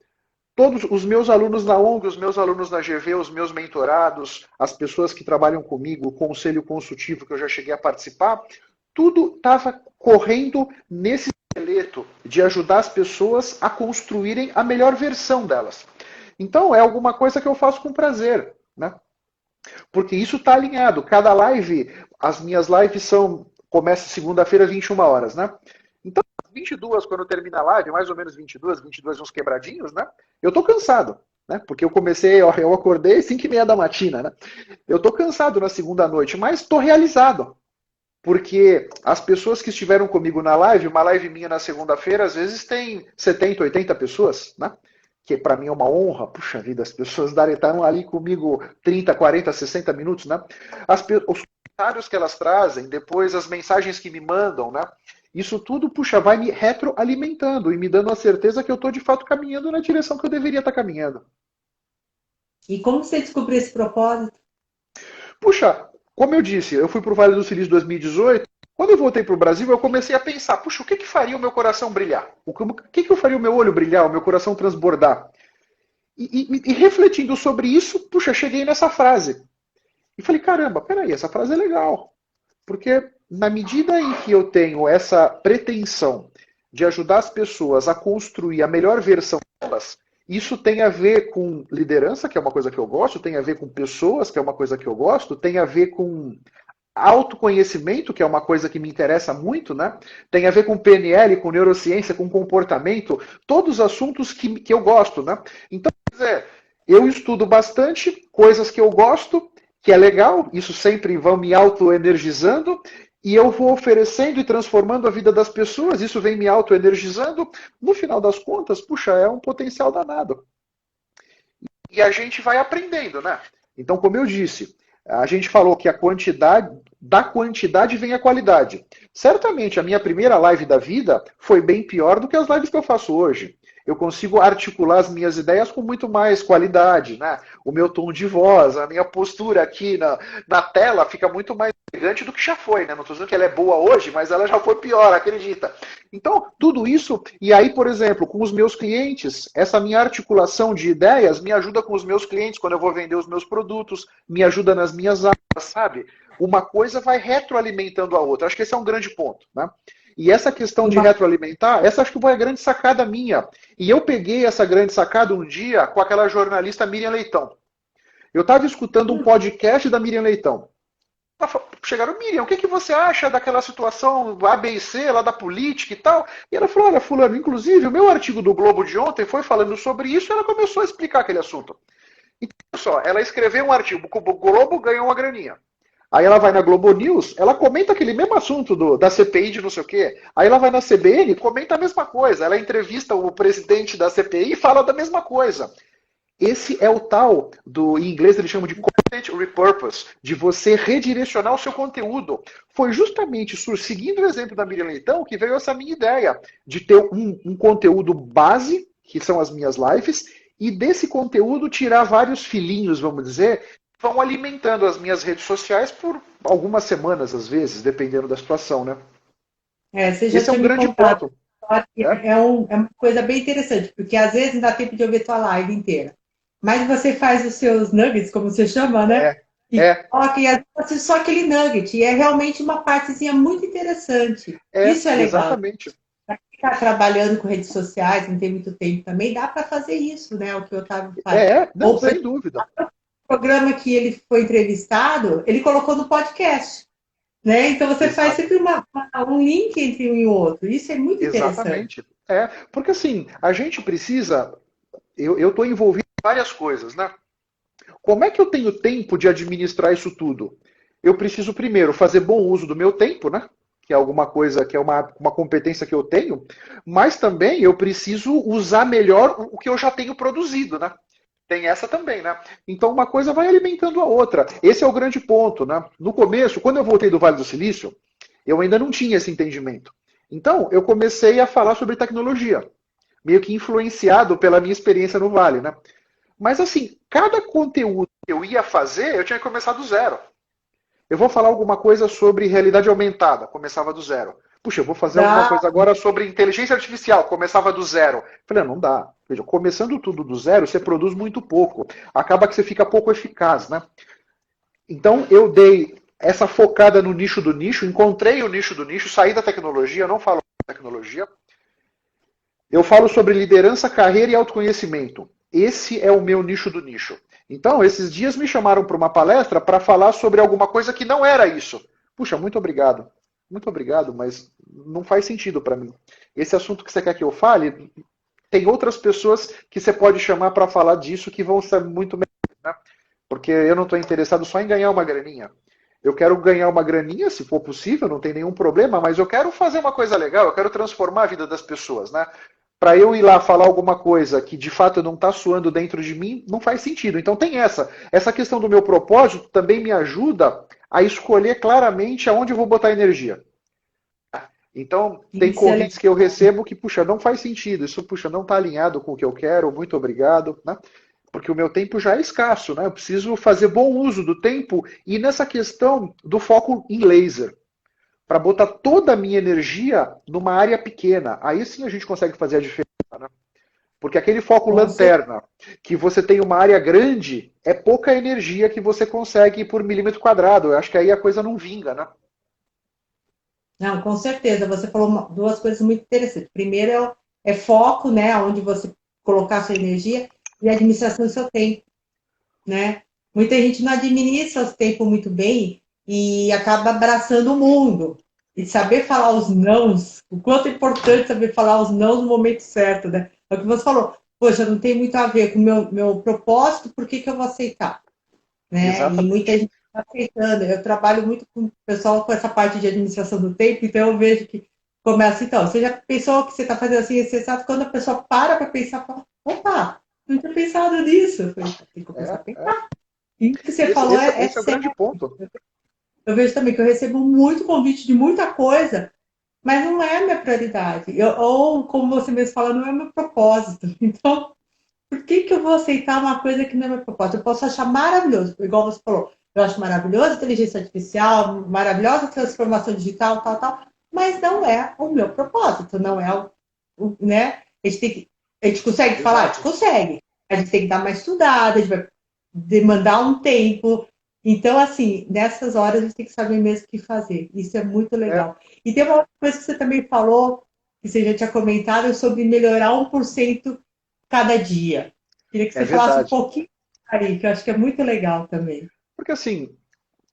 Todos os meus alunos na ONG, os meus alunos na GV, os meus mentorados, as pessoas que trabalham comigo, o conselho consultivo que eu já cheguei a participar, tudo estava correndo nesse esqueleto de ajudar as pessoas a construírem a melhor versão delas. Então é alguma coisa que eu faço com prazer, né? Porque isso está alinhado. Cada live, as minhas lives começa segunda-feira, 21 horas, né? Então, 22, quando termina a live, mais ou menos 22 uns quebradinhos, né? Eu tô cansado, né? Porque eu acordei 5:30 da matina, né? Eu tô cansado na segunda noite, mas tô realizado. Porque as pessoas que estiveram comigo na live, uma live minha na segunda-feira, às vezes tem 70, 80 pessoas, né? Que para mim é uma honra, puxa vida, as pessoas estarem ali comigo 30, 40, 60 minutos, né? Os comentários que elas trazem, depois as mensagens que me mandam, né? Isso tudo, puxa, vai me retroalimentando e me dando a certeza que eu estou de fato caminhando na direção que eu deveria estar caminhando. E como você descobriu esse propósito? Puxa, como eu disse, eu fui para o Vale do Silício em 2018. Quando eu voltei para o Brasil, eu comecei a pensar, puxa, o que faria o meu coração brilhar? O que eu faria o meu olho brilhar, o meu coração transbordar? E refletindo sobre isso, puxa, cheguei nessa frase. E falei, caramba, peraí, essa frase é legal. Porque na medida em que eu tenho essa pretensão de ajudar as pessoas a construir a melhor versão delas, isso tem a ver com liderança, que é uma coisa que eu gosto, tem a ver com pessoas, que é uma coisa que eu gosto, tem a ver com autoconhecimento, que é uma coisa que me interessa muito, né? Tem a ver com PNL, com neurociência, com comportamento, todos os assuntos que eu gosto, né? Então, eu estudo bastante coisas que eu gosto, que é legal, isso sempre vai me autoenergizando, e eu vou oferecendo e transformando a vida das pessoas, isso vem me autoenergizando. No final das contas, puxa, é um potencial danado. e a gente vai aprendendo, né? Então, como eu disse, a gente falou que da quantidade vem a qualidade. Certamente a minha primeira live da vida foi bem pior do que as lives que eu faço hoje. Eu consigo articular as minhas ideias com muito mais qualidade, né? O meu tom de voz, a minha postura aqui na tela fica muito mais elegante do que já foi, né? Não estou dizendo que ela é boa hoje, mas ela já foi pior, acredita. Então, tudo isso, e aí, por exemplo, com os meus clientes, essa minha articulação de ideias me ajuda com os meus clientes quando eu vou vender os meus produtos, me ajuda nas minhas aulas, sabe? Uma coisa vai retroalimentando a outra. Acho que esse é um grande ponto, né? E essa questão de retroalimentar, essa acho que foi a grande sacada minha. E eu peguei essa grande sacada um dia com aquela jornalista Miriam Leitão. Eu estava escutando um podcast da Miriam Leitão. Chegaram, Miriam, o que você acha daquela situação A, B e C, lá da política e tal? E ela falou, olha, fulano, inclusive o meu artigo do Globo de ontem foi falando sobre isso e ela começou a explicar aquele assunto. Então, olha só, ela escreveu um artigo, o Globo ganhou uma graninha. Aí ela vai na Globo News, ela comenta aquele mesmo assunto da CPI de não sei o quê. Aí ela vai na CBN, comenta a mesma coisa. Ela entrevista o presidente da CPI e fala da mesma coisa. Esse é o tal em inglês eles chamam de content repurpose, de você redirecionar o seu conteúdo. Foi justamente seguindo o exemplo da Miriam Leitão que veio essa minha ideia de ter um conteúdo base, que são as minhas lives, e desse conteúdo tirar vários filhinhos, vamos dizer, vão alimentando as minhas redes sociais por algumas semanas, às vezes, dependendo da situação, né? Você já Esse é um tinha me grande contado. ponto. É uma coisa bem interessante, porque às vezes não dá tempo de ouvir tua live inteira. Mas você faz os seus nuggets, como você chama, né? E coloca e às vezes só aquele nugget. E é realmente uma partezinha muito interessante. Isso é legal. Exatamente. Para quem está trabalhando com redes sociais, não tem muito tempo também, dá para fazer isso, né? O que o Otávio faz. Não, sem dúvida. O programa que ele foi entrevistado, ele colocou no podcast. Né? Então você faz sempre um link entre um e o outro. Isso é muito interessante. Exatamente. Porque assim, a gente precisa. Eu estou envolvido em várias coisas, né? Como é que eu tenho tempo de administrar isso tudo? Eu preciso primeiro fazer bom uso do meu tempo, né? Que é alguma coisa, que é uma competência que eu tenho, mas também eu preciso usar melhor o que eu já tenho produzido, né? Tem essa também, né? Então uma coisa vai alimentando a outra. Esse é o grande ponto, né? No começo, quando eu voltei do Vale do Silício, eu ainda não tinha esse entendimento. Então eu comecei a falar sobre tecnologia, meio que influenciado pela minha experiência no Vale, né? Mas assim, cada conteúdo que eu ia fazer, eu tinha que começar do zero. Eu vou falar alguma coisa sobre realidade aumentada, começava do zero. Puxa, eu vou fazer alguma coisa agora sobre inteligência artificial, começava do zero. Falei, não dá. Veja, começando tudo do zero, você produz muito pouco. Acaba que você fica pouco eficaz, né? Então, eu dei essa focada no nicho do nicho, encontrei o nicho do nicho, saí da tecnologia, não falo de tecnologia. Eu falo sobre liderança, carreira e autoconhecimento. Esse é o meu nicho do nicho. Então, esses dias me chamaram para uma palestra para falar sobre alguma coisa que não era isso. Puxa, muito obrigado. Muito obrigado, mas não faz sentido para mim. Esse assunto que você quer que eu fale, tem outras pessoas que você pode chamar para falar disso que vão ser muito melhores, né? Porque eu não estou interessado só em ganhar uma graninha. Eu quero ganhar uma graninha, se for possível, não tem nenhum problema, mas eu quero fazer uma coisa legal, eu quero transformar a vida das pessoas, né? Para eu ir lá falar alguma coisa que de fato não está soando dentro de mim, não faz sentido. Então tem essa questão do meu propósito também me ajuda a escolher claramente aonde eu vou botar energia. Então, tem convites que eu recebo que, puxa, não faz sentido. Isso, puxa, não está alinhado com o que eu quero, muito obrigado, né? Porque o meu tempo já é escasso, né? Eu preciso fazer bom uso do tempo e nessa questão do foco em laser, para botar toda a minha energia numa área pequena. Aí sim a gente consegue fazer a diferença, né? Porque aquele foco lanterna, que você tem uma área grande, é pouca energia que você consegue por milímetro quadrado. Eu acho que aí a coisa não vinga, né? Não, com certeza. Você falou duas coisas muito interessantes. Primeiro é foco, né? Onde você colocar a sua energia e a administração do seu tempo, né? Muita gente não administra o tempo muito bem e acaba abraçando o mundo. E saber falar os nãos, o quanto é importante saber falar os nãos no momento certo, né? É o que você falou. Poxa, não tem muito a ver com o meu propósito, por que eu vou aceitar? Né? E muita gente está aceitando. Eu trabalho muito com o pessoal com essa parte de administração do tempo, então eu vejo que começa então. Você já pensou que você está fazendo assim, você sabe quando a pessoa para pensar, fala, opa, Não tinha pensado nisso. Eu falei, tem que começar a pensar. E o que você falou é Esse é o grande sério. ponto. Eu vejo também que eu recebo muito convite de muita coisa, mas não é a minha prioridade. Ou, como você mesmo fala, não é o meu propósito. Então, por que que eu vou aceitar uma coisa que não é meu propósito? Eu posso achar maravilhoso, igual você falou. Eu acho maravilhosa a inteligência artificial, maravilhosa a transformação digital, tal, tal, mas não é o meu propósito, não é né? A gente consegue falar? A gente Exato. consegue. A gente tem que dar mais estudada, a gente vai demandar um tempo. Então, assim, nessas horas a gente tem que saber mesmo o que fazer. Isso é muito É, legal. E tem uma outra coisa que você também falou, que você já tinha comentado, sobre melhorar 1% cada dia. Queria que é você falasse um verdade. pouquinho aí, que eu acho que é muito legal também. Porque assim,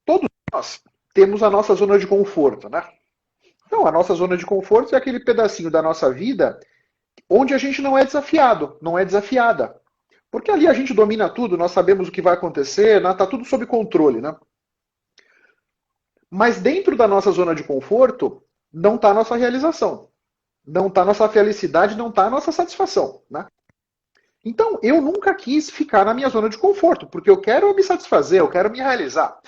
todos nós temos a nossa zona de conforto, né? Então, a nossa zona de conforto é aquele pedacinho da nossa vida onde a gente não é desafiado, não é desafiada. Porque ali a gente domina tudo, nós sabemos o que vai acontecer, está tudo sob controle, né? Mas dentro da nossa zona de conforto não está a nossa realização, não está a nossa felicidade, não está a nossa satisfação, né? Então, eu nunca quis ficar na minha zona de conforto, porque eu quero me satisfazer, eu quero me realizar.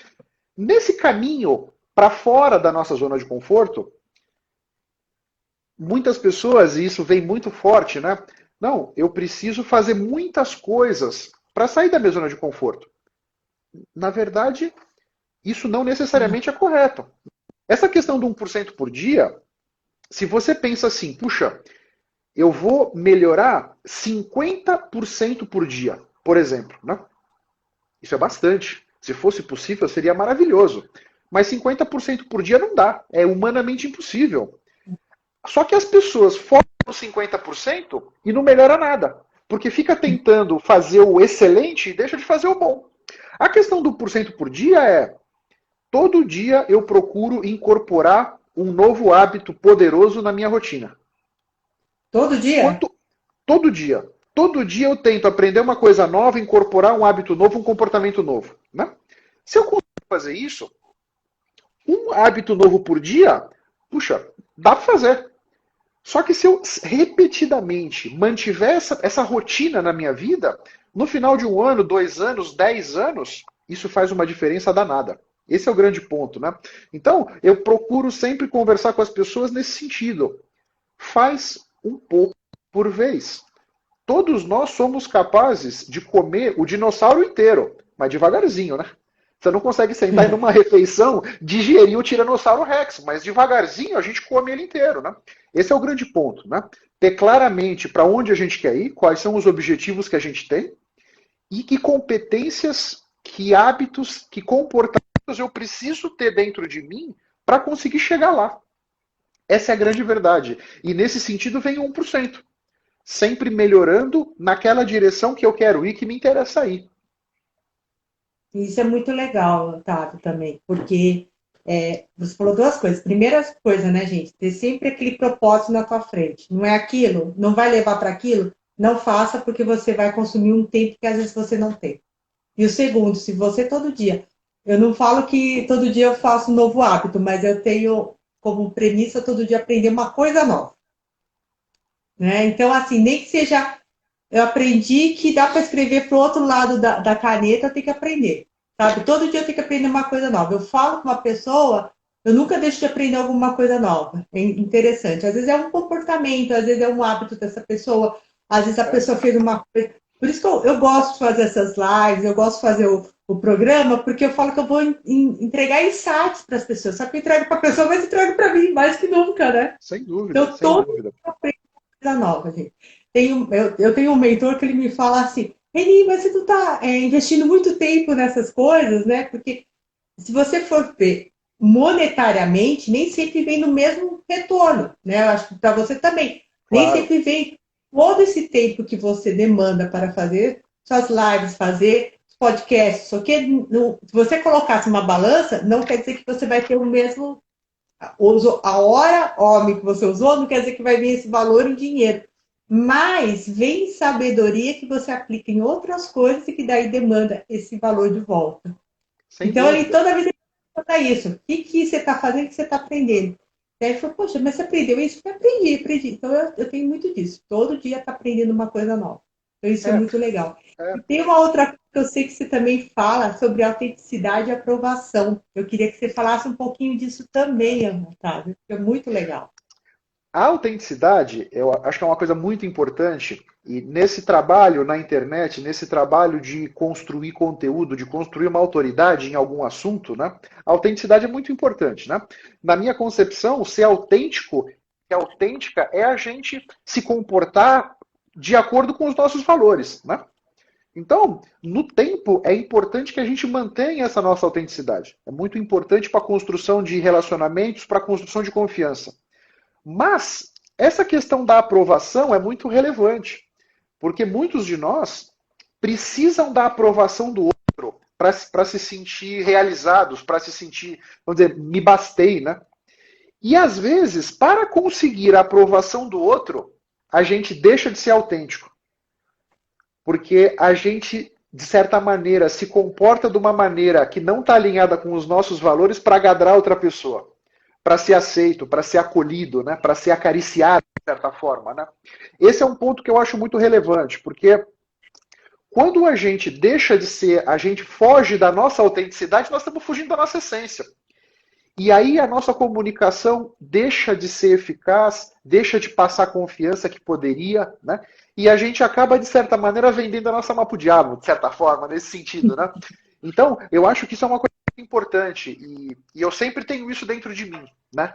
Nesse caminho para fora da nossa zona de conforto, muitas pessoas, e isso vem muito forte, né? Não, eu preciso fazer muitas coisas para sair da minha zona de conforto. Na verdade, isso não necessariamente é correto. Essa questão do 1% por dia, se você pensa assim, puxa, eu vou melhorar 50% por dia, por exemplo, né? Isso é bastante. Se fosse possível, seria maravilhoso. Mas 50% por dia não dá. É humanamente impossível. Só que as pessoas focam no 50% e não melhora nada. Porque fica tentando fazer o excelente e deixa de fazer o bom. A questão do 1% por dia é: todo dia eu procuro incorporar um novo hábito poderoso na minha rotina. Todo dia? Quanto, todo dia. Todo dia eu tento aprender uma coisa nova, incorporar um hábito novo, um comportamento novo. Né? Se eu consigo fazer isso, um hábito novo por dia, puxa, dá para fazer. Só que se eu repetidamente mantiver essa rotina na minha vida, no final de um ano, 2 anos, 10 anos, isso faz uma diferença danada. Esse é o grande ponto, né? Então, eu procuro sempre conversar com as pessoas nesse sentido. Faz um pouco por vez. Todos nós somos capazes de comer o dinossauro inteiro, mas devagarzinho, né? Você não consegue sentar em uma refeição, digerir o Tiranossauro Rex, mas devagarzinho a gente come ele inteiro, né? Esse é o grande ponto, né? Ter claramente para onde a gente quer ir, quais são os objetivos que a gente tem e que competências, que hábitos, que comportamentos eu preciso ter dentro de mim para conseguir chegar lá. Essa é a grande verdade. E nesse sentido vem o 1%. Sempre melhorando naquela direção que eu quero ir, que me interessa ir. Isso é muito legal, Otávio, também, porque você falou duas coisas. Primeira coisa, né, gente? Ter sempre aquele propósito na tua frente. Não é aquilo? Não vai levar para aquilo? Não faça, porque você vai consumir um tempo que às vezes você não tem. E o segundo, se você todo dia. Eu não falo que todo dia eu faço um novo hábito, mas eu tenho como premissa todo dia aprender uma coisa nova. Né? Então, assim, nem que seja. Eu aprendi que dá para escrever para o outro lado da caneta, eu tenho que aprender. Sabe? Todo dia eu tenho que aprender uma coisa nova. Eu falo com uma pessoa, eu nunca deixo de aprender alguma coisa nova. É interessante. Às vezes é um comportamento, às vezes é um hábito dessa pessoa, às vezes a pessoa fez uma coisa. Por isso que eu gosto de fazer essas lives, eu gosto de fazer o programa, porque eu falo que eu vou entregar insights para as pessoas. Só que eu entrego para a pessoa, mas entrego para mim, mais que nunca, né? Sem dúvida, Então, sem todo dúvida. coisa nova, gente. Eu tenho um mentor que ele me fala assim, Reni, mas você não está investindo muito tempo nessas coisas, né? Porque se você for ver monetariamente, nem sempre vem no mesmo retorno, né? Eu acho que para você também. Nem Claro. sempre vem todo esse tempo que você demanda para fazer suas lives, fazer podcasts, só que se você colocasse uma balança, não quer dizer que você vai ter o mesmo a hora homem que você usou, não quer dizer que vai vir esse valor em dinheiro. Mas vem sabedoria que você aplica em outras coisas e que daí demanda esse valor de volta. Sem Então, ele dúvida. toda vez ele pergunta isso. O que você está fazendo, o que você está aprendendo? E aí ele falou, poxa, mas você aprendeu isso? Eu aprendi. Então, eu tenho muito disso. Todo dia está aprendendo uma coisa nova. Então, isso é É, muito legal. é. E tem uma outra coisa que eu sei que você também fala sobre autenticidade e aprovação. Eu queria que você falasse um pouquinho disso também, Otávio, que é muito legal. A autenticidade, eu acho que é uma coisa muito importante, e nesse trabalho na internet, nesse trabalho de construir conteúdo, de construir uma autoridade em algum assunto, né? A autenticidade é muito importante, né? Na minha concepção, ser autêntico, ser autêntica é a gente se comportar de acordo com os nossos valores, né? Então, no tempo, é importante que a gente mantenha essa nossa autenticidade. É muito importante para a construção de relacionamentos, para a construção de confiança. Mas essa questão da aprovação é muito relevante, porque muitos de nós precisam da aprovação do outro para se sentir realizados, para se sentir, vamos dizer, me bastei, né? E às vezes, para conseguir a aprovação do outro, a gente deixa de ser autêntico, porque a gente, de certa maneira, se comporta de uma maneira que não está alinhada com os nossos valores para agradar outra pessoa, para ser aceito, para ser acolhido, né? Para ser acariciado, de certa forma. Né? Esse é um ponto que eu acho muito relevante, porque quando a gente deixa de ser, a gente foge da nossa autenticidade, nós estamos fugindo da nossa essência. E aí a nossa comunicação deixa de ser eficaz, deixa de passar a confiança que poderia, né? E a gente acaba, de certa maneira, vendendo a nossa mapa pro diabo, de certa forma, nesse sentido, né? Então, eu acho que isso é uma coisa muito importante e eu sempre tenho isso dentro de mim, né?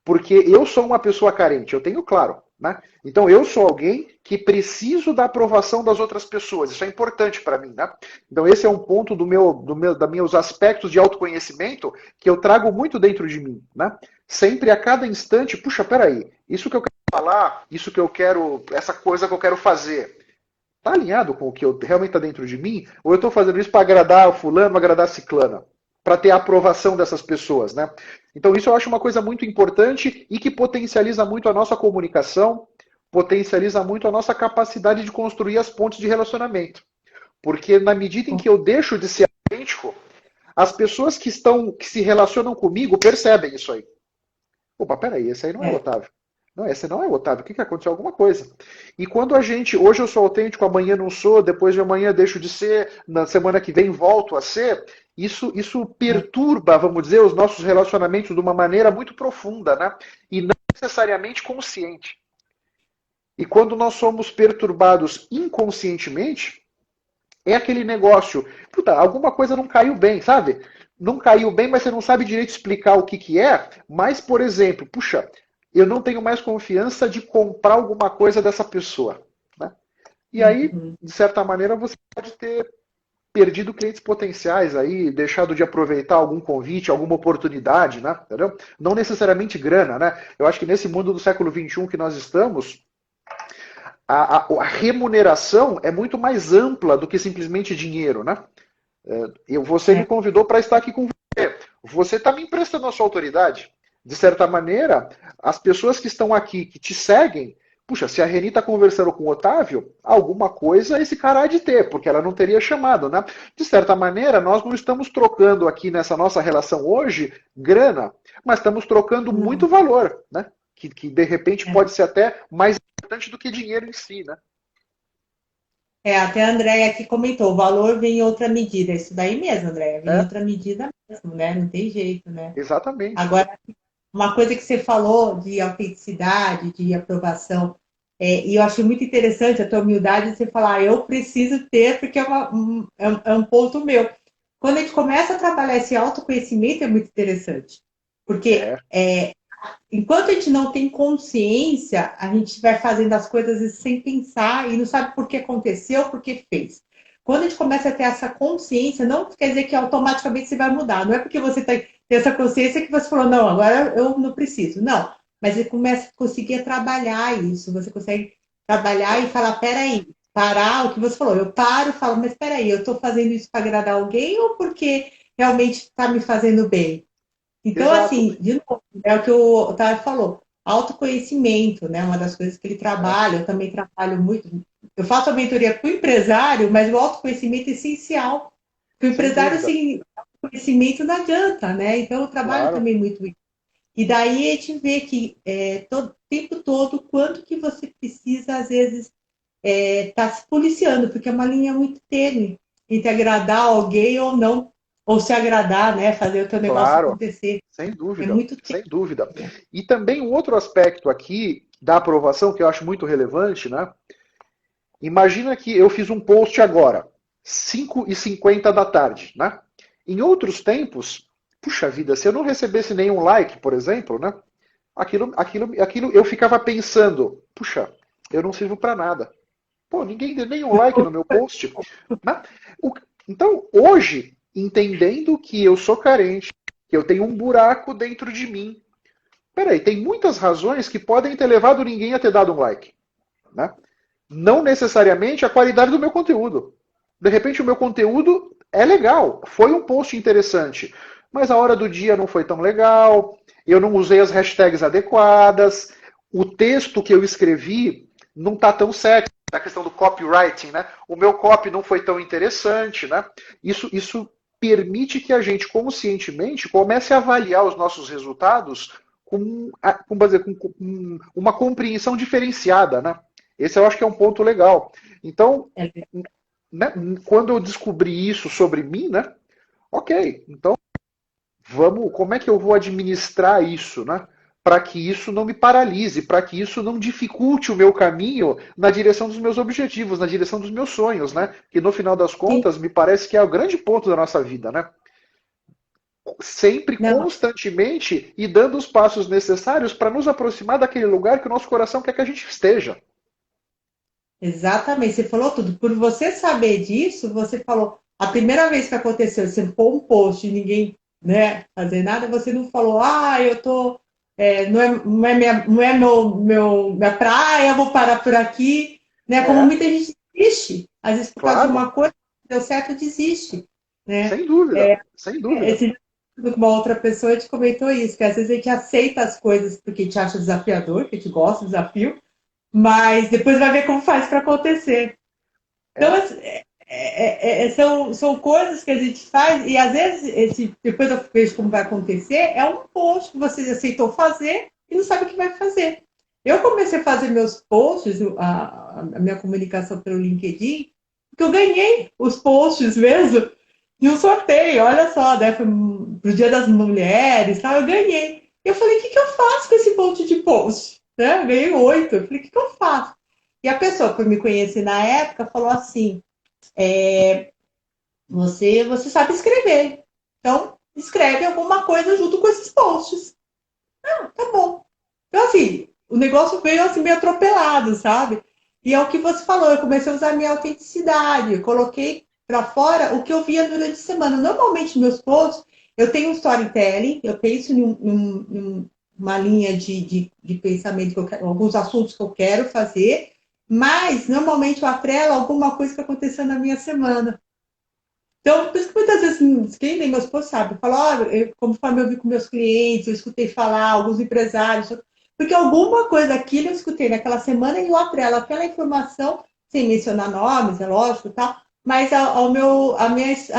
Porque eu sou uma pessoa carente, eu tenho claro, né? Então, eu sou alguém que preciso da aprovação das outras pessoas, isso é importante para mim, né? Então, esse é um ponto dos meus aspectos de autoconhecimento que eu trago muito dentro de mim, né? Sempre a cada instante, puxa, peraí, isso que eu quero falar, isso que eu quero, essa coisa que eu quero fazer, tá alinhado com o que eu, realmente está dentro de mim? Ou eu estou fazendo isso para agradar fulano, agradar ciclana? Para ter a aprovação dessas pessoas, né? Então isso eu acho uma coisa muito importante e que potencializa muito a nossa comunicação, potencializa muito a nossa capacidade de construir as pontes de relacionamento. Porque na medida em que eu deixo de ser autêntico, as pessoas que se relacionam comigo percebem isso aí. Opa, peraí, esse aí não é o É, Otávio. Não, esse não é o Otávio. O que aconteceu? Alguma coisa. E quando a gente, hoje eu sou autêntico, amanhã não sou, depois de amanhã deixo de ser, na semana que vem volto a ser, isso perturba, vamos dizer, os nossos relacionamentos de uma maneira muito profunda, né? E não necessariamente consciente. E quando nós somos perturbados inconscientemente, é aquele negócio, puta, alguma coisa não caiu bem, sabe? Não caiu bem, mas você não sabe direito explicar o que que é. Mas, por exemplo, puxa, eu não tenho mais confiança de comprar alguma coisa dessa pessoa. Né? E aí, uhum. de certa maneira, você pode ter perdido clientes potenciais aí, deixado de aproveitar algum convite, alguma oportunidade, né? Entendeu? Não necessariamente grana, né? Eu acho que nesse mundo do século XXI que nós estamos, a remuneração é muito mais ampla do que simplesmente dinheiro, né? Você me É, convidou para estar aqui com você. Você está me emprestando a sua autoridade. De certa maneira, as pessoas que estão aqui, que te seguem, puxa, se a Reni está conversando com o Otávio, alguma coisa esse cara há de ter, porque ela não teria chamado, né? De certa maneira, nós não estamos trocando aqui nessa nossa relação hoje grana, mas estamos trocando muito não, valor, né? Que de repente é. pode ser até mais importante do que dinheiro em si, né? Até a Andréia aqui comentou, o valor vem em outra medida. Isso daí mesmo, Andréia, vem em É, outra medida mesmo, né? Não tem jeito, né? exatamente. Agora, uma coisa que você falou de autenticidade, de aprovação, e eu achei muito interessante a tua humildade de você falar, eu preciso ter, porque é um ponto meu. Quando a gente começa a trabalhar esse autoconhecimento, é muito interessante. Porque É, enquanto a gente não tem consciência, a gente vai fazendo as coisas sem pensar e não sabe por que aconteceu, por que fez. Quando a gente começa a ter essa consciência, não quer dizer que automaticamente você vai mudar. Não é porque você tem essa consciência que você falou, não, agora eu não preciso. Não, mas você começa a conseguir trabalhar isso. Você consegue trabalhar e falar, peraí, parar o que você falou. Eu paro e falo, mas peraí, eu estou fazendo isso para agradar alguém ou porque realmente está me fazendo bem? Então, exato. assim, de novo, é o que o Otávio falou, autoconhecimento, né? Uma das coisas que ele É, trabalha, eu também trabalho muito. Eu faço a mentoria com o empresário, mas o autoconhecimento é essencial. Porque o sem empresário dúvida. sem autoconhecimento não adianta, né? Então, eu trabalho Claro. também muito isso. E daí a gente vê que o tempo todo, quanto que você precisa, às vezes, tá se policiando, porque é uma linha muito tênue entre agradar alguém ou não, ou se agradar, né? Fazer o teu negócio Claro, acontecer. sem É dúvida, muito sem tênue. dúvida. E também um outro aspecto aqui da aprovação que eu acho muito relevante, né? Imagina que eu fiz um post agora, 5h50 da tarde, né? Em outros tempos, puxa vida, se eu não recebesse nenhum like, por exemplo, né? Aquilo eu ficava pensando, puxa, eu não sirvo para nada. Pô, ninguém deu nenhum like no meu post, né? O- Então, hoje, entendendo que eu sou carente, que eu tenho um buraco dentro de mim, peraí, tem muitas razões que podem ter levado ninguém a ter dado um like, né? Não necessariamente a qualidade do meu conteúdo. De repente, o meu conteúdo é legal, foi um post interessante, mas a hora do dia não foi tão legal, eu não usei as hashtags adequadas, o texto que eu escrevi não está tão certo, a questão do copywriting, né? O meu copy não foi tão interessante, né? Isso permite que a gente conscientemente comece a avaliar os nossos resultados com uma compreensão diferenciada, né? Esse eu acho que é um ponto legal. Então, É, né, quando eu descobri isso sobre mim, né? Ok, então vamos, como é que eu vou administrar isso, né? Para que isso não me paralise, para que isso não dificulte o meu caminho na direção dos meus objetivos, na direção dos meus sonhos, né? Que no final das sim, contas me parece que é o grande ponto da nossa vida, né? Sempre, não, constantemente e dando os passos necessários para nos aproximar daquele lugar que o nosso coração quer que a gente esteja. exatamente, você falou tudo. Por você saber disso, você falou, a primeira vez que aconteceu, você pôr um post e ninguém, né, fazer nada, você não falou, eu tô, não é minha praia, vou parar por aqui, né? Como É, muita gente desiste, às vezes por causa de claro, uma coisa que deu certo, desiste, né? sem dúvida, sem dúvida. Esse com uma outra pessoa te comentou isso, que às vezes a gente aceita as coisas porque a gente acha desafiador, que a gente gosta do desafio, mas depois vai ver como faz para acontecer. Então, É, assim, são coisas que a gente faz, e às vezes, depois eu vejo como vai acontecer, é um post que você aceitou fazer e não sabe o que vai fazer. Eu comecei a fazer meus posts, a minha comunicação pelo LinkedIn, porque eu ganhei os posts mesmo de um sorteio, olha só, né? Foi pro Dia das Mulheres, tal, eu ganhei. Eu falei, o que eu faço com esse monte de post? Né? Eu ganhei 8. Eu falei, o que eu faço? E a pessoa que me conhece na época falou assim: você sabe escrever. Então, escreve alguma coisa junto com esses posts. Tá bom. Então, assim, o negócio veio assim meio atropelado, sabe? E é o que você falou, eu comecei a usar a minha autenticidade, eu coloquei para fora o que eu via durante a semana. Normalmente, meus posts, eu tenho um storytelling, eu penso em uma linha de pensamento, que eu quero, alguns assuntos que eu quero fazer, mas normalmente eu atrelo alguma coisa que aconteceu na minha semana. Então, por isso que muitas vezes, quem lê meus posts sabe, fala, conforme eu vi com meus clientes, eu escutei falar, alguns empresários, porque alguma coisa daquilo eu escutei naquela semana e eu atrelo aquela informação, sem mencionar nomes, é lógico, tal, mas a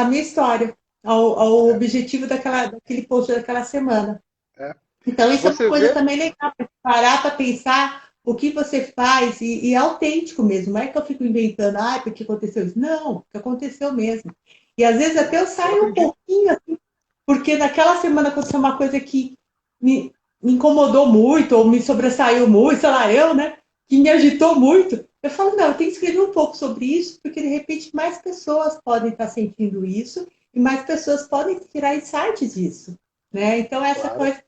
minha história, ao é, objetivo daquele post daquela semana. é. Então, isso é uma Você coisa vê, também legal, parar para pensar o que você faz e é autêntico mesmo. Não é que eu fico inventando, porque aconteceu isso. Não, porque aconteceu mesmo. E às vezes até eu eu saio um acredito. pouquinho, assim, porque naquela semana aconteceu uma coisa que me incomodou muito, ou me sobressaiu muito, sei lá, né? Que me agitou muito. Eu falo, não, eu tenho que escrever um pouco sobre isso, porque de repente mais pessoas podem estar sentindo isso e mais pessoas podem tirar insights disso. Né? Então, essa Claro, coisa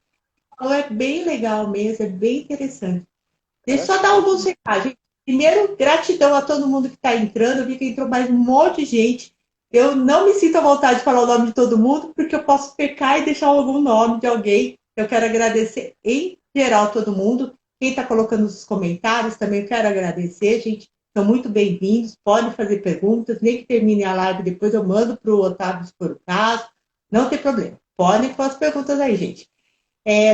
é bem legal mesmo, é bem interessante. Deixa eu é, só dar é alguns sim. recados. Primeiro, gratidão a todo mundo que está entrando. Eu vi que entrou mais um monte de gente. Eu não me sinto à vontade de falar o nome de todo mundo, porque eu posso pecar e deixar algum nome de alguém. Eu quero agradecer em geral todo mundo. Quem está colocando os comentários também eu quero agradecer, gente. São muito bem-vindos. Podem fazer perguntas. Nem que termine a live, depois eu mando para o Otávio, se for o caso. Não tem problema. Podem fazer as perguntas aí, gente.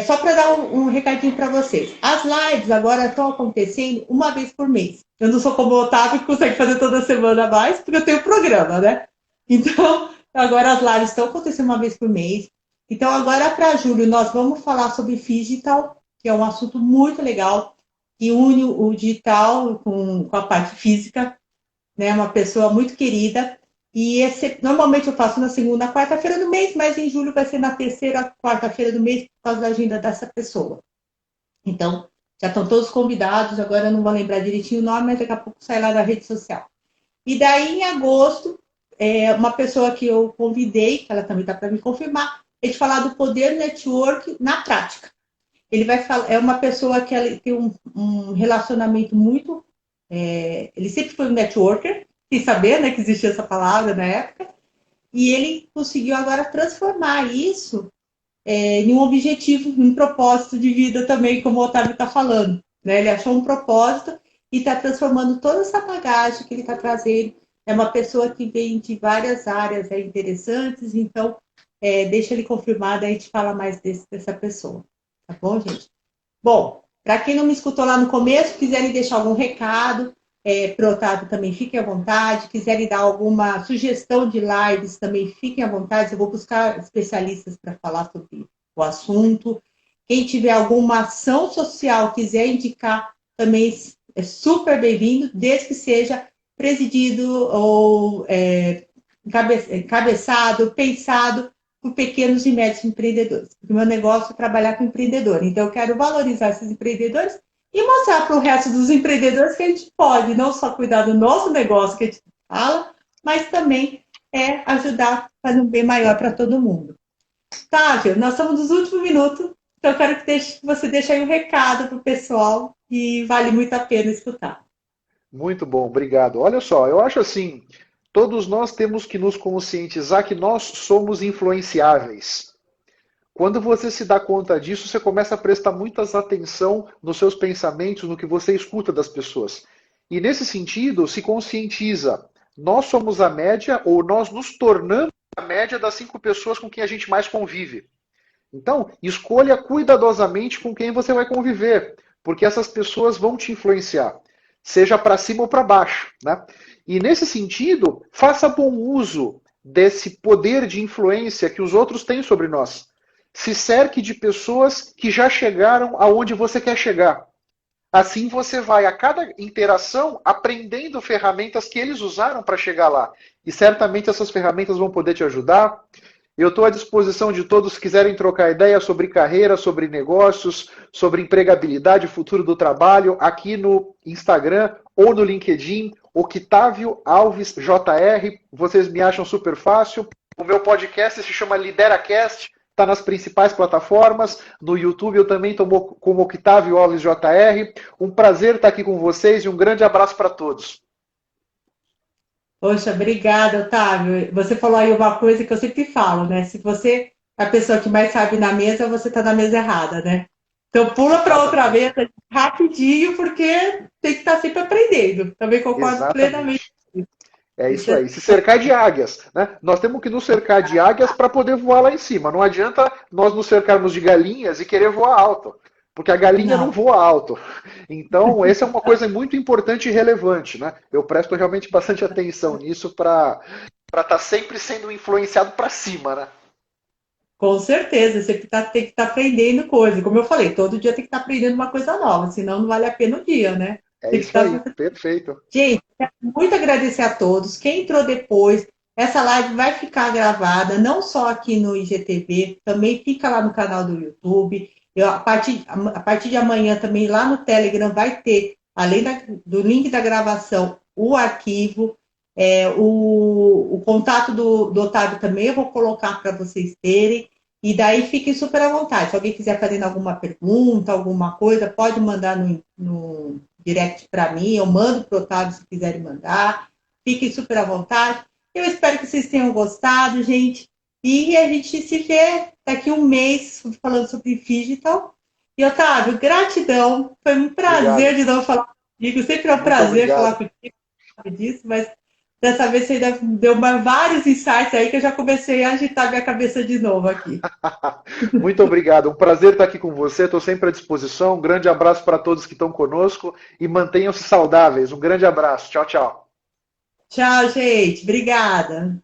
Só para dar um recadinho para vocês. As lives agora estão acontecendo uma vez por mês. Eu não sou como o Otávio que consegue fazer toda semana a mais, porque eu tenho programa, né? Então, agora as lives estão acontecendo uma vez por mês. Então, agora para julho, nós vamos falar sobre digital, que é um assunto muito legal. que une o digital com a parte física, né? Uma pessoa muito querida. E normalmente eu faço na segunda, quarta-feira do mês, mas em julho vai ser na terceira, quarta-feira do mês, por causa da agenda dessa pessoa. Então, já estão todos convidados, agora eu não vou lembrar direitinho o nome, mas daqui a pouco sai lá da rede social. E daí, em agosto, uma pessoa que eu convidei, que ela também está para me confirmar, é de falar do poder network na prática. Ele vai falar, é uma pessoa que ela tem um relacionamento muito. Ele sempre foi um networker, sem saber, né, que existia essa palavra na época, e ele conseguiu agora transformar isso em um objetivo, um propósito de vida também, como o Otávio está falando. Né? Ele achou um propósito e está transformando toda essa bagagem que ele está trazendo. É uma pessoa que vem de várias áreas interessantes, então deixa ele confirmado, aí a gente fala mais dessa pessoa. Tá bom, gente? Bom, para quem não me escutou lá no começo, quiserem deixar algum recado, para o Otávio também fiquem à vontade, quiserem dar alguma sugestão de lives, também fiquem à vontade, eu vou buscar especialistas para falar sobre o assunto. Quem tiver alguma ação social, quiser indicar, também é super bem-vindo, desde que seja presidido ou encabeçado, pensado por pequenos e médios empreendedores. O meu negócio é trabalhar com empreendedor, então eu quero valorizar esses empreendedores e mostrar para o resto dos empreendedores que a gente pode não só cuidar do nosso negócio que a gente fala, mas também ajudar a fazer um bem maior para todo mundo. Távio, nós estamos nos últimos minutos, então eu quero que você deixe aí um recado para o pessoal e vale muito a pena escutar. Muito bom, obrigado. Olha só, eu acho assim, todos nós temos que nos conscientizar que nós somos influenciáveis. Quando você se dá conta disso, você começa a prestar muita atenção nos seus pensamentos, no que você escuta das pessoas. E nesse sentido, se conscientiza. Nós somos a média ou nós nos tornamos a média das 5 pessoas com quem a gente mais convive. Então, escolha cuidadosamente com quem você vai conviver, porque essas pessoas vão te influenciar, seja para cima ou para baixo, né? E nesse sentido, faça bom uso desse poder de influência que os outros têm sobre nós. Se cerque de pessoas que já chegaram aonde você quer chegar. Assim você vai, a cada interação, aprendendo ferramentas que eles usaram para chegar lá. E certamente essas ferramentas vão poder te ajudar. Eu estou à disposição de todos que quiserem trocar ideia sobre carreira, sobre negócios, sobre empregabilidade, futuro do trabalho, aqui no Instagram ou no LinkedIn, Octávio Alves JR. Vocês me acham super fácil. O meu podcast se chama LideraCast. Está nas principais plataformas. No YouTube eu também estou como Octávio Alves JR. Um prazer estar aqui com vocês e um grande abraço para todos. Poxa, obrigada, Otávio. Você falou aí uma coisa que eu sempre falo, né? Se você é a pessoa que mais sabe na mesa, você está na mesa errada, né? Então pula para outra mesa rapidinho, porque tem que estar sempre aprendendo. Também concordo plenamente. É isso aí. Se cercar de águias, né? Nós temos que nos cercar de águias para poder voar lá em cima. Não adianta nós nos cercarmos de galinhas e querer voar alto, porque a galinha não voa alto. Então, essa é uma coisa muito importante e relevante, né? Eu presto realmente bastante atenção nisso para estar sempre sendo influenciado para cima, né? Com certeza, você tem que estar aprendendo coisa. Como eu falei, todo dia tem que estar aprendendo uma coisa nova, senão não vale a pena o dia, né? É isso aí, perfeito. Gente, quero muito agradecer a todos. Quem entrou depois, essa live vai ficar gravada, não só aqui no IGTV, também fica lá no canal do YouTube. A partir de amanhã também lá no Telegram vai ter, além do link da gravação, o arquivo, o contato do Otávio também eu vou colocar para vocês terem. E daí fiquem super à vontade. Se alguém quiser fazer alguma pergunta, alguma coisa, pode mandar no direct para mim, eu mando para o Otávio se quiserem mandar. Fiquem super à vontade. Eu espero que vocês tenham gostado, gente. E a gente se vê daqui a um mês falando sobre digital. E, Otávio, gratidão. Foi um prazer de novo falar contigo. Sempre é um prazer falar contigo, sabe disso, mas dessa vez você ainda deu vários insights aí que eu já comecei a agitar minha cabeça de novo aqui. Muito obrigado. Um prazer estar aqui com você. Estou sempre à disposição. Um grande abraço para todos que estão conosco e mantenham-se saudáveis. Um grande abraço. Tchau, tchau. Tchau, gente. Obrigada.